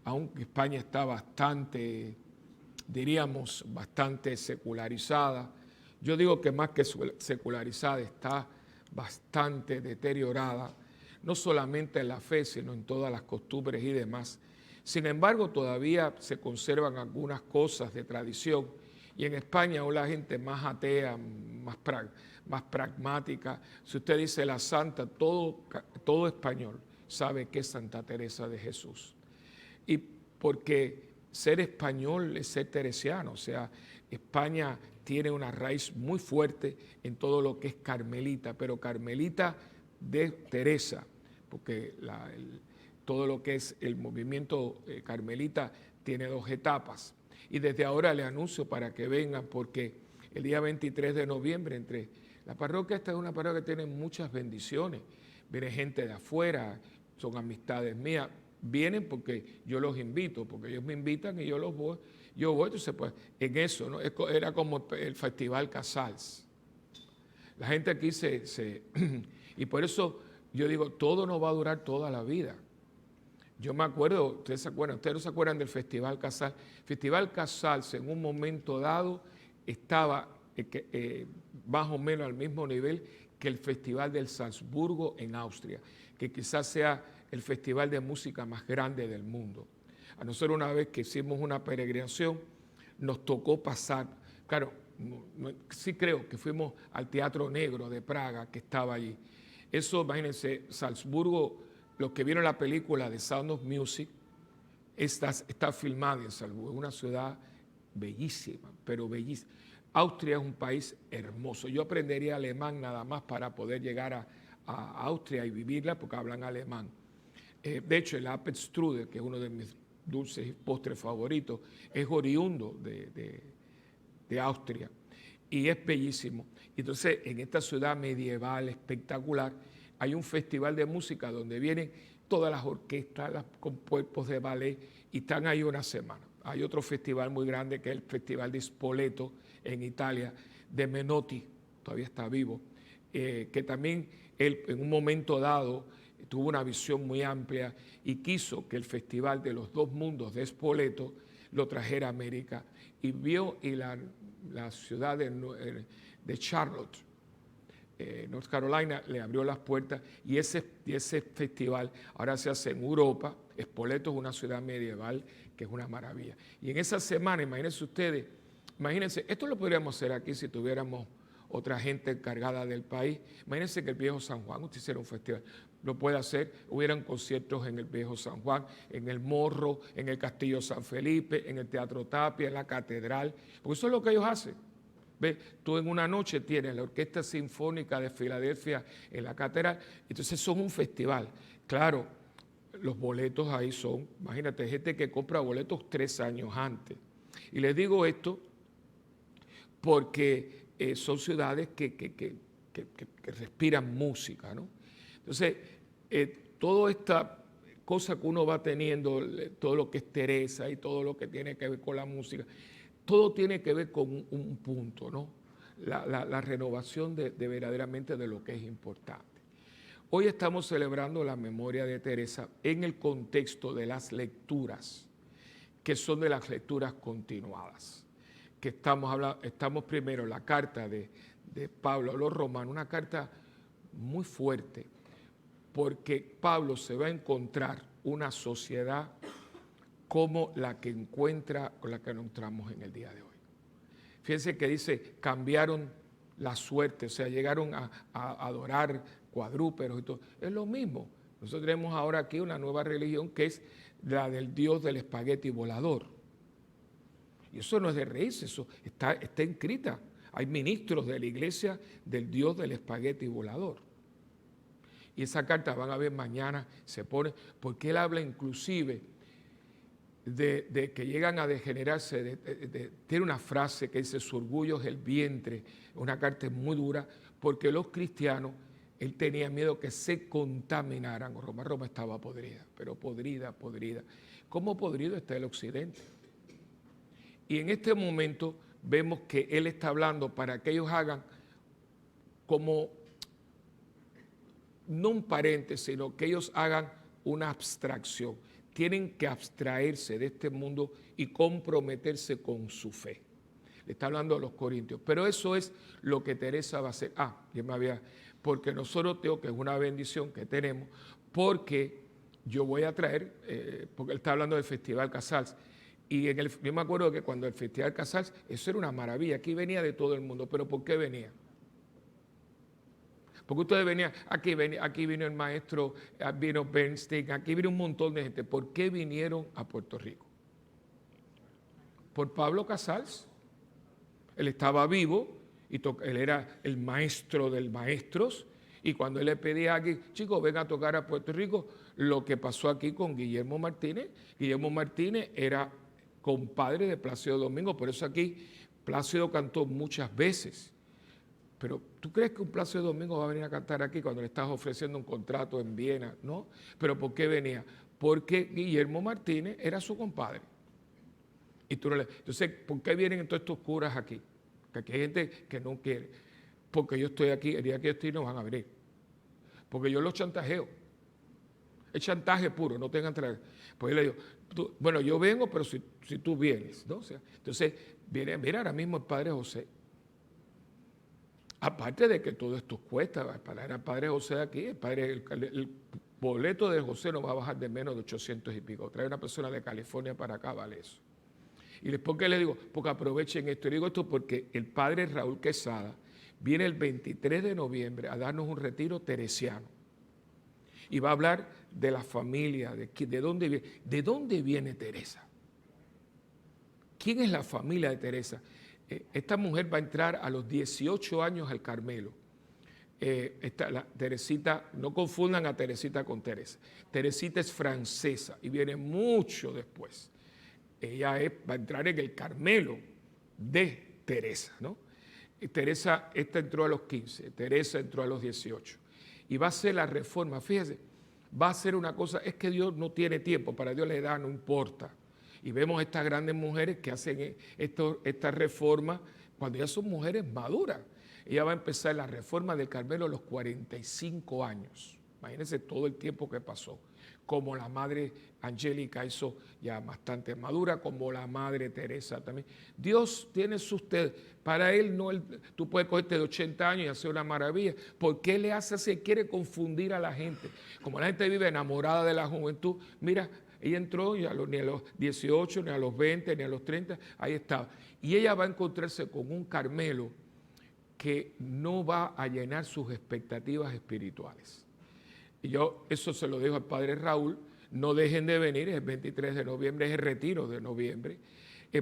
aunque España está bastante, diríamos, bastante secularizada, yo digo que más que secularizada, está bastante deteriorada, no solamente en la fe, sino en todas las costumbres y demás. Sin embargo, todavía se conservan algunas cosas de tradición, y en España aún la gente más atea, más pragmática. Si usted dice la santa, todo español sabe que es Santa Teresa de Jesús. Y porque ser español es ser teresiano, o sea, España tiene una raíz muy fuerte en todo lo que es carmelita, pero carmelita de Teresa, porque todo lo que es el movimiento carmelita tiene 2 etapas. Y desde ahora le anuncio para que vengan, porque el día 23 de noviembre, la parroquia esta es una parroquia que tiene muchas bendiciones. Viene gente de afuera, son amistades mías, vienen porque yo los invito, porque ellos me invitan y yo voy, entonces pues en eso, ¿no? Era como el Festival Casals. La gente aquí y por eso yo digo, todo no va a durar toda la vida. Yo me acuerdo, ustedes no se acuerdan del Festival Casals. Festival Casals en un momento dado estaba más o menos al mismo nivel que el Festival del Salzburgo en Austria, que quizás sea el festival de música más grande del mundo. A nosotros una vez que hicimos una peregrinación, nos tocó pasar, claro, sí creo que fuimos al Teatro Negro de Praga, que estaba allí. Eso, imagínense, Salzburgo, los que vieron la película de Sound of Music, está filmada en Salzburgo, es una ciudad bellísima, pero bellísima. Austria es un país hermoso. Yo aprendería alemán nada más para poder llegar a Austria y vivirla, porque hablan alemán. De hecho, el Apfelstrudel, que es uno de mis dulces y postres favoritos, es oriundo de Austria y es bellísimo. Entonces, en esta ciudad medieval espectacular, hay un festival de música donde vienen todas las orquestas con cuerpos de ballet y están ahí una semana. Hay otro festival muy grande que es el Festival de Spoleto en Italia, de Menotti, todavía está vivo, que también él en un momento dado tuvo una visión muy amplia y quiso que el Festival de los Dos Mundos de Spoleto lo trajera a América, y vio y la ciudad de Charlotte, North Carolina, le abrió las puertas, y ese festival ahora se hace en Europa. Spoleto es una ciudad medieval que es una maravilla. Y en esa semana, imagínense ustedes, esto lo podríamos hacer aquí si tuviéramos otra gente encargada del país. Imagínense que el Viejo San Juan, usted hiciera un festival, lo puede hacer, hubieran conciertos en el Viejo San Juan, en el Morro, en el Castillo San Felipe, en el Teatro Tapia, en la Catedral, porque eso es lo que ellos hacen. ¿Ves? Tú en una noche tienes la Orquesta Sinfónica de Filadelfia en la Catedral, entonces son un festival. Claro, los boletos ahí son, imagínate, gente que compra boletos 3 años antes. Y les digo esto porque son ciudades que respiran música, ¿no? Entonces, toda esta cosa que uno va teniendo, todo lo que es Teresa y todo lo que tiene que ver con la música, todo tiene que ver con un punto, ¿no? La renovación de verdaderamente de lo que es importante. Hoy estamos celebrando la memoria de Teresa en el contexto de las lecturas, que son de las lecturas continuadas. Que estamos primero en la carta de Pablo a los romanos, una carta muy fuerte, porque Pablo se va a encontrar una sociedad como la que encuentra, con la que nos encontramos en el día de hoy. Fíjense que dice, cambiaron la suerte, o sea, llegaron a adorar cuadrúpedos y todo. Es lo mismo. Nosotros tenemos ahora aquí una nueva religión que es la del dios del espagueti volador. Y eso no es de reírse, eso está escrita. Hay ministros de la iglesia del dios del espagueti volador. Y esa carta van a ver mañana, se pone, porque él habla inclusive de que llegan a degenerarse, tiene una frase que dice, su orgullo es el vientre, una carta muy dura, porque los cristianos, él tenía miedo que se contaminaran. Roma estaba podrida, pero podrida. ¿Cómo podrido está el occidente? Y en este momento vemos que él está hablando para que ellos hagan como, no un paréntesis, sino que ellos hagan una abstracción. Tienen que abstraerse de este mundo y comprometerse con su fe. le está hablando a los corintios. Pero eso es lo que Teresa va a hacer. Porque nosotros tengo que es una bendición que tenemos, porque yo voy a traer, porque él está hablando del Festival Casals. Y yo me acuerdo que cuando el Festival Casals, eso era una maravilla, aquí venía de todo el mundo. ¿Pero por qué venía? Porque ustedes venían, aquí vino el maestro, vino Bernstein, aquí vino un montón de gente. ¿Por qué vinieron a Puerto Rico? Por Pablo Casals. Él estaba vivo y él era el maestro de maestros. Y cuando él le pedía aquí, chicos, ven a tocar a Puerto Rico, lo que pasó aquí con Guillermo Martínez era compadre de Plácido Domingo, por eso aquí Plácido cantó muchas veces. Pero ¿tú crees que un Plácido Domingo va a venir a cantar aquí cuando le estás ofreciendo un contrato en Viena? No. ¿Pero por qué venía? Porque Guillermo Martínez era su compadre. Entonces, ¿por qué vienen todos estos curas aquí? Que aquí hay gente que no quiere. Porque yo estoy aquí, el día que yo estoy no van a venir. Porque yo los chantajeo. Es chantaje puro, no tengan traer. Pues yo le digo, bueno, yo vengo, pero si tú vienes, ¿no? O sea, entonces, mira ahora mismo el Padre José. Aparte de que todo esto cuesta, para el Padre José aquí, el boleto de José no va a bajar de menos de 800 y pico. Trae una persona de California para acá, vale eso. ¿Y por qué le digo? Porque aprovechen esto. Y digo esto porque el Padre Raúl Quesada viene el 23 de noviembre a darnos un retiro teresiano. Y va a hablar de la familia, de dónde viene Teresa. ¿Quién es la familia de Teresa? Esta mujer va a entrar a los 18 años al Carmelo. Teresita, no confundan a Teresita con Teresa. Teresita es francesa y viene mucho después. Ella va a entrar en el Carmelo de Teresa, ¿no? Teresa, esta entró a los 15, Teresa entró a los 18. Y va a ser la reforma, fíjese, va a ser una cosa, es que Dios no tiene tiempo, para Dios la edad no importa. Y vemos estas grandes mujeres que hacen esta reforma cuando ya son mujeres maduras. Ella va a empezar la reforma del Carmelo a los 45 años. Imagínense todo el tiempo que pasó. Como la madre Angélica hizo ya bastante madura, como la madre Teresa también. Dios tiene para Él tú puedes cogerte de 80 años y hacer una maravilla. ¿Por qué le hace así? Quiere confundir a la gente. Como la gente vive enamorada de la juventud, mira, ella entró y ni a los 18, ni a los 20, ni a los 30, ahí estaba. Y ella va a encontrarse con un Carmelo que no va a llenar sus expectativas espirituales. Y yo eso se lo dejo al Padre Raúl, no dejen de venir, es el 23 de noviembre, es el retiro de noviembre.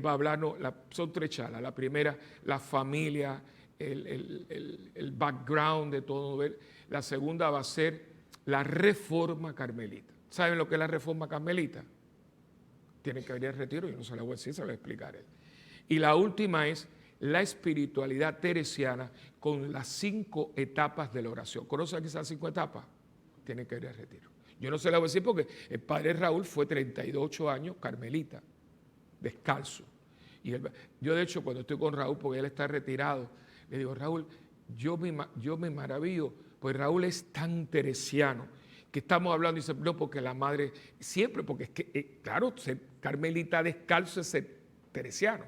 Va a hablarnos, son 3 charlas. La primera, la familia, el background de todo. La segunda va a ser la reforma carmelita. ¿Saben lo que es la reforma carmelita? Tienen que venir al retiro, yo no se la voy a decir, se la voy a explicar él. Y la última es la espiritualidad teresiana con las 5 etapas de la oración. ¿Conocen aquí esas 5 etapas? Tienen que ir al retiro. Yo no se la voy a decir porque el Padre Raúl fue 38 años carmelita, descalzo. Y yo de hecho cuando estoy con Raúl, porque él está retirado, le digo, Raúl, yo me maravillo, pues Raúl es tan teresiano, que estamos hablando, y dice, no, porque la madre, siempre, porque es que, claro, ser carmelita descalzo es ser teresiano.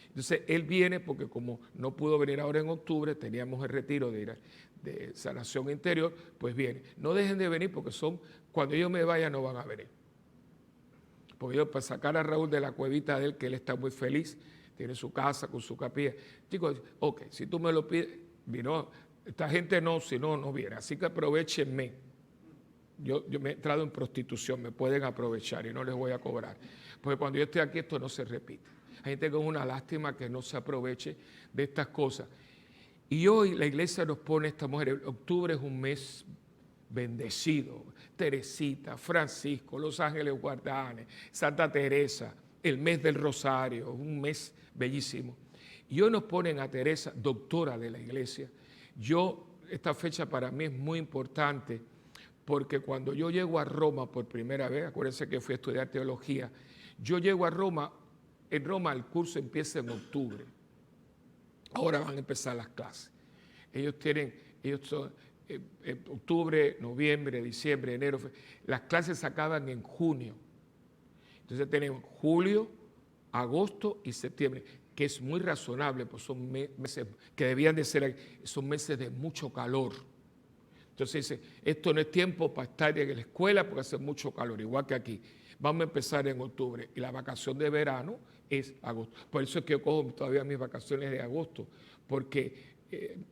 Entonces, él viene porque como no pudo venir ahora en octubre, teníamos el retiro de sanación interior, pues viene. No dejen de venir porque cuando yo me vaya no van a venir. Porque yo para sacar a Raúl de la cuevita de él, que él está muy feliz, tiene su casa con su capilla. Chicos, ok, si tú me lo pides, vino, esta gente no, si no, no viene. Así que aprovechenme. Yo me he entrado en prostitución, me pueden aprovechar y no les voy a cobrar. Porque cuando yo esté aquí esto no se repite. Hay gente con una lástima que no se aproveche de estas cosas. Y hoy la iglesia nos pone a esta mujer. Octubre es un mes bendecido. Teresita, Francisco, Los Ángeles Guardianes, Santa Teresa, el mes del Rosario, un mes bellísimo. Y hoy nos ponen a Teresa, doctora de la iglesia. Esta fecha para mí es muy importante porque cuando yo llego a Roma por primera vez, acuérdense que fui a estudiar teología, yo llego a Roma. En Roma el curso empieza en octubre. Ahora van a empezar las clases. Ellos son octubre, noviembre, diciembre, enero. Las clases se acaban en junio. Entonces tenemos julio, agosto y septiembre. que es muy razonable, pues son meses que debían de ser, son meses de mucho calor. Entonces dice, esto no es tiempo para estar en la escuela porque hace mucho calor, igual que aquí. Vamos a empezar en octubre y la vacación de verano es agosto. Por eso es que yo cojo todavía mis vacaciones de agosto, porque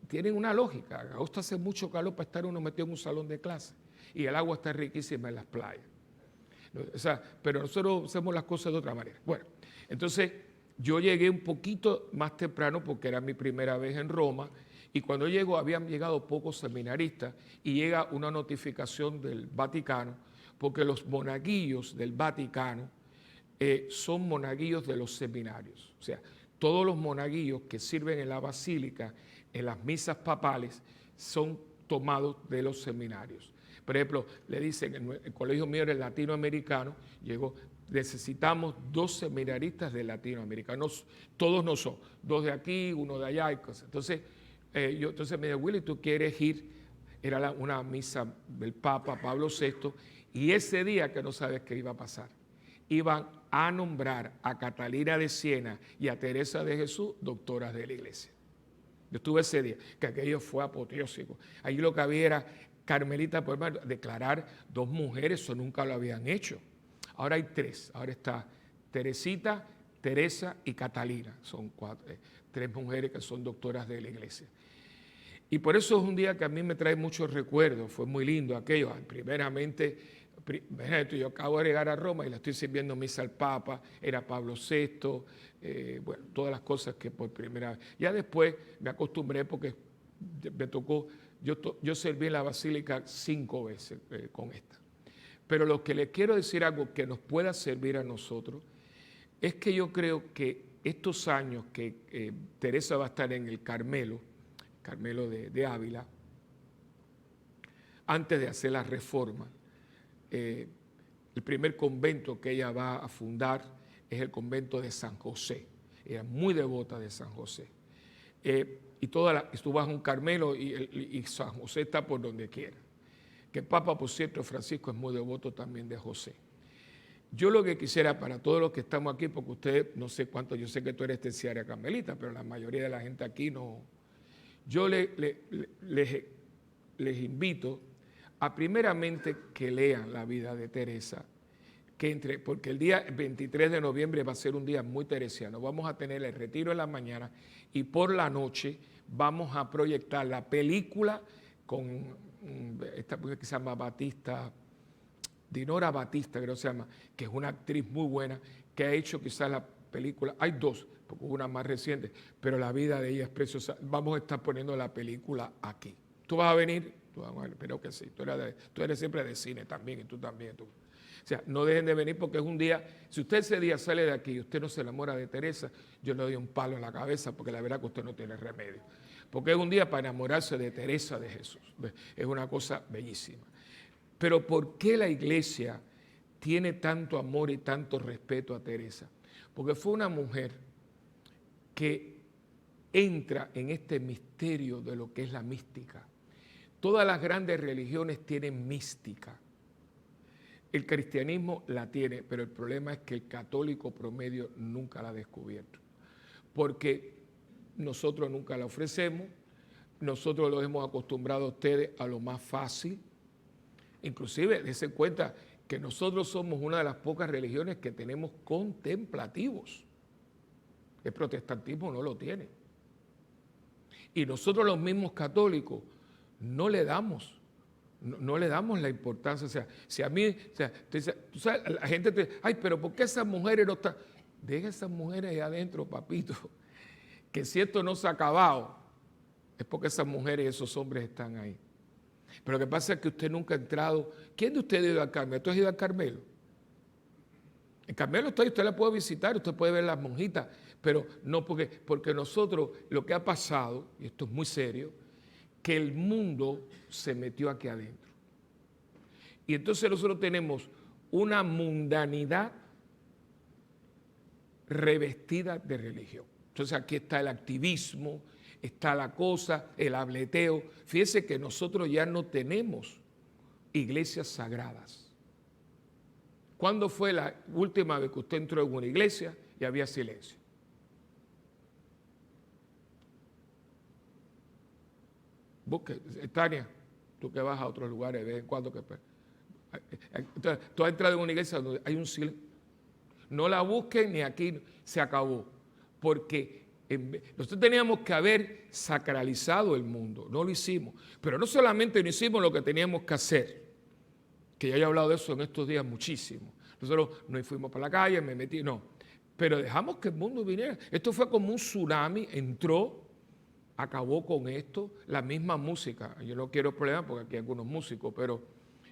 tienen una lógica. En agosto hace mucho calor para estar uno metido en un salón de clase y el agua está riquísima en las playas. O sea, pero nosotros hacemos las cosas de otra manera. Bueno, entonces yo llegué un poquito más temprano porque era mi primera vez en Roma y cuando llego habían llegado pocos seminaristas y llega una notificación del Vaticano porque los monaguillos del Vaticano son monaguillos de los seminarios. O sea, todos los monaguillos que sirven en la basílica, en las misas papales, son tomados de los seminarios. Por ejemplo, le dicen, en el colegio mío era latinoamericano, llegó, necesitamos 2 seminaristas de Latinoamérica, todos no son, 2 de aquí, 1 de allá y cosas. Entonces, entonces me dijo, Willy, ¿tú quieres ir? Era una misa del Papa Pablo VI, y ese día que no sabes qué iba a pasar, iban a nombrar a Catalina de Siena y a Teresa de Jesús doctoras de la iglesia. Yo estuve ese día, que aquello fue apoteósico. Allí lo que había era Carmelita, por ejemplo, declarar 2 mujeres, eso nunca lo habían hecho. Ahora hay 3, ahora está Teresita, Teresa y Catalina, son 3 mujeres que son doctoras de la iglesia. Y por eso es un día que a mí me trae muchos recuerdos, fue muy lindo aquello. Primeramente, yo acabo de llegar a Roma y le estoy sirviendo misa al Papa, era Pablo VI, bueno, todas las cosas que por primera vez. Ya después me acostumbré porque me tocó, yo serví en la Basílica 5 veces con esta. Pero lo que les quiero decir algo que nos pueda servir a nosotros es que yo creo que estos años que Teresa va a estar en el Carmelo de Ávila, antes de hacer la reforma, el primer convento que ella va a fundar es el convento de San José. Ella es muy devota de San José. Y tú vas a un Carmelo y San José está por donde quiera. Que el Papa, por cierto, Francisco, es muy devoto también de José. Yo lo que quisiera para todos los que estamos aquí, porque ustedes, no sé cuánto, yo sé que tú eres terciaria carmelita, pero la mayoría de la gente aquí no. Yo les invito a primeramente que lean la vida de Teresa, porque el día 23 de noviembre va a ser un día muy teresiano. Vamos a tener el retiro en la mañana y por la noche vamos a proyectar la película con esta mujer que se llama Dinora Batista, creo que se llama, que es una actriz muy buena, que ha hecho quizás la película, hay 2, porque hubo una más reciente, pero la vida de ella es preciosa. Vamos a estar poniendo la película aquí. ¿Tú vas a venir? Espero que sí. Tú eres siempre de cine también, y tú también. O sea, no dejen de venir porque es un día, si usted ese día sale de aquí y usted no se enamora de Teresa, yo le doy un palo en la cabeza porque la verdad que usted no tiene remedio. Porque es un día para enamorarse de Teresa de Jesús. Es una cosa bellísima. Pero ¿por qué la iglesia tiene tanto amor y tanto respeto a Teresa? Porque fue una mujer que entra en este misterio de lo que es la mística. Todas las grandes religiones tienen mística. El cristianismo la tiene, pero el problema es que el católico promedio nunca la ha descubierto. Porque nosotros nunca la ofrecemos, nosotros los hemos acostumbrado a ustedes a lo más fácil. Inclusive, dense cuenta que nosotros somos una de las pocas religiones que tenemos contemplativos. El protestantismo no lo tiene. Y nosotros los mismos católicos no le damos la importancia. O sea, si a mí, o sea, tú sabes, la gente te dice, ay, pero ¿por qué esas mujeres no están? Deja esas mujeres ahí adentro, papito, que si esto no se ha acabado, es porque esas mujeres y esos hombres están ahí. Pero lo que pasa es que usted nunca ha entrado. ¿Quién de ustedes ha ido al Carmelo? ¿Tú has ido al Carmelo? En Carmelo usted la puede visitar, usted puede ver las monjitas, pero no porque nosotros, lo que ha pasado, y esto es muy serio, que el mundo se metió aquí adentro. Y entonces nosotros tenemos una mundanidad revestida de religión. Entonces aquí está el activismo, está la cosa, el hableteo. Fíjese que nosotros ya no tenemos iglesias sagradas. ¿Cuándo fue la última vez que usted entró en una iglesia y había silencio? Busque, Tania, tú que vas a otros lugares de vez en cuando. Entonces, tú has entrado en una iglesia donde hay un silencio. No la busquen ni aquí, se acabó. Porque nosotros teníamos que haber sacralizado el mundo, no lo hicimos. Pero no solamente no hicimos lo que teníamos que hacer, que ya he hablado de eso en estos días muchísimo. Nosotros no fuimos para la calle, me metí, no. Pero dejamos que el mundo viniera. Esto fue como un tsunami, entró, acabó con esto, la misma música. Yo no quiero problemas porque aquí hay algunos músicos, pero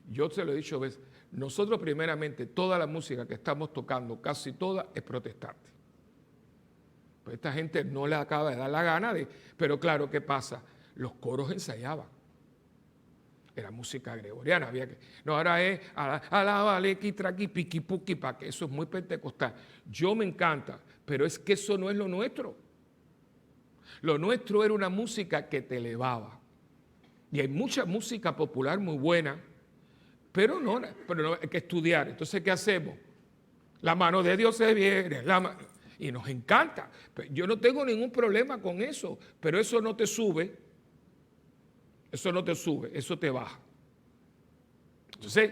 yo se lo he dicho veces. Nosotros primeramente, toda la música que estamos tocando, casi toda, es protestante. Pues esta gente no le acaba de dar la gana de... Pero claro, ¿qué pasa? Los coros ensayaban. Era música gregoriana, había que... No, ahora es alabale, quitraqui, piqui, puqui, pa, que eso es muy pentecostal. Yo me encanta, pero es que eso no es lo nuestro. Lo nuestro era una música que te elevaba. Y hay mucha música popular muy buena, pero no hay que estudiar. Entonces, ¿qué hacemos? La mano de Dios se viene, y nos encanta. Yo no tengo ningún problema con eso, pero eso no te sube. Eso no te sube, eso te baja. Entonces,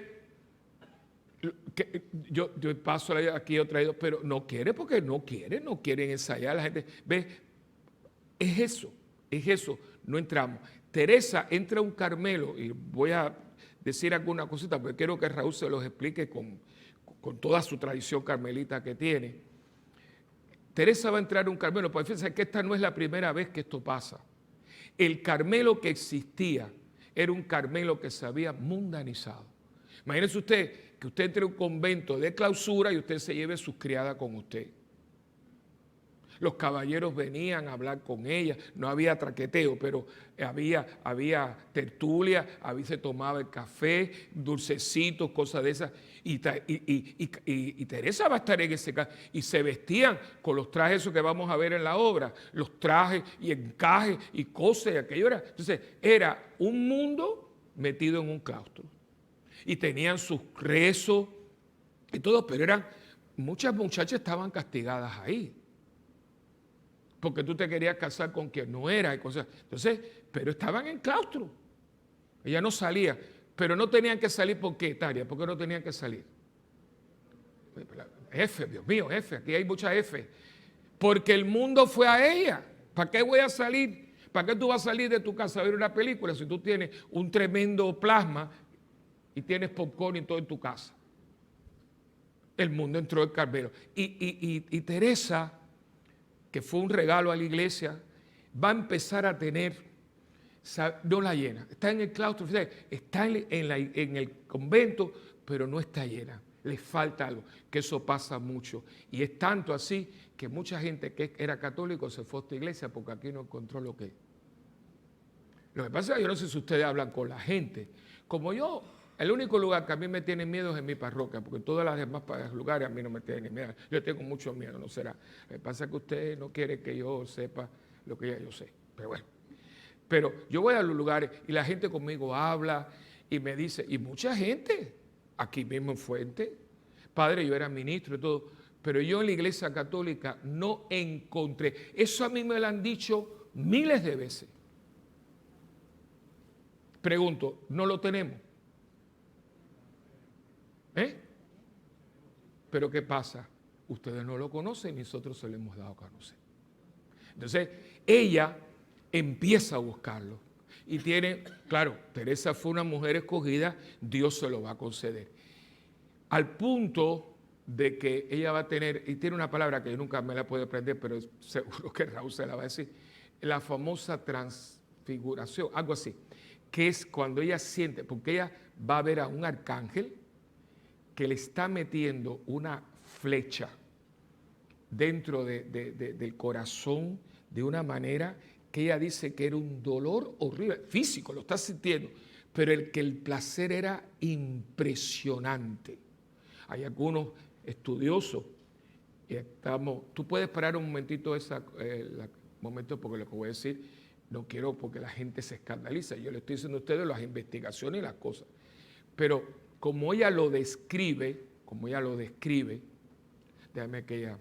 yo paso aquí otra vez, pero no quiere porque no quieren ensayar. La gente, ve, es eso, no entramos. Teresa entra a un Carmelo, y voy a decir alguna cosita, porque quiero que Raúl se los explique con toda su tradición carmelita que tiene. Teresa va a entrar a un Carmelo, porque fíjense que esta no es la primera vez que esto pasa. El Carmelo que existía era un Carmelo que se había mundanizado. Imagínense usted que usted entre a un convento de clausura y usted se lleve sus criadas con usted. Los caballeros venían a hablar con ella, no había traqueteo, pero había tertulia, se tomaba el café, dulcecitos, cosas de esas. Y Teresa va a estar en ese caso. Y se vestían con los trajes esos que vamos a ver en la obra, los trajes y encajes y cosas, y aquello era. Entonces, era un mundo metido en un claustro. Y tenían sus rezos y todo, pero muchas muchachas estaban castigadas ahí. Porque tú te querías casar con quien no era y cosas. Entonces, pero estaban en claustro. Ella no salía, pero no tenían que salir. ¿Por qué, Taria? ¿Por qué no tenían que salir? F, Dios mío, F, aquí hay mucha F. Porque el mundo fue a ella. ¿Para qué voy a salir? ¿Para qué tú vas a salir de tu casa a ver una película si tú tienes un tremendo plasma y tienes popcorn y todo en tu casa? El mundo entró en Carmelo. Y Teresa, que fue un regalo a la iglesia, va a empezar a tener, no la llena, está en el claustro, está en el convento, pero no está llena, le falta algo, que eso pasa mucho. Y es tanto así que mucha gente que era católico se fue a esta iglesia porque aquí no encontró lo que es. Lo que pasa es que yo no sé si ustedes hablan con la gente, como yo. El único lugar que a mí me tiene miedo es en mi parroquia, porque todas las demás lugares a mí no me tienen miedo. Yo tengo mucho miedo, no será. Lo que pasa es que usted no quiere que yo sepa lo que ya yo sé, pero bueno. Pero yo voy a los lugares y la gente conmigo habla y me dice, y mucha gente, aquí mismo en Fuente, padre, yo era ministro y todo, pero yo en la iglesia católica no encontré. Eso a mí me lo han dicho miles de veces. Pregunto, ¿no lo tenemos? Pero ¿qué pasa? Ustedes no lo conocen y nosotros se lo hemos dado a conocer. Entonces, ella empieza a buscarlo. Y claro, Teresa fue una mujer escogida, Dios se lo va a conceder. Al punto de que ella va a tener, y tiene una palabra que yo nunca me la puedo aprender, pero seguro que Raúl se la va a decir, la famosa transfiguración, algo así, que es cuando ella siente, porque ella va a ver a un arcángel que le está metiendo una flecha dentro del corazón de una manera que ella dice que era un dolor horrible, físico, lo está sintiendo, pero el placer era impresionante. Hay algunos estudiosos, y tú puedes parar un momentito momento porque lo que voy a decir, no quiero porque la gente se escandaliza, yo le estoy diciendo a ustedes las investigaciones y las cosas, pero como ella lo describe, déjame que ella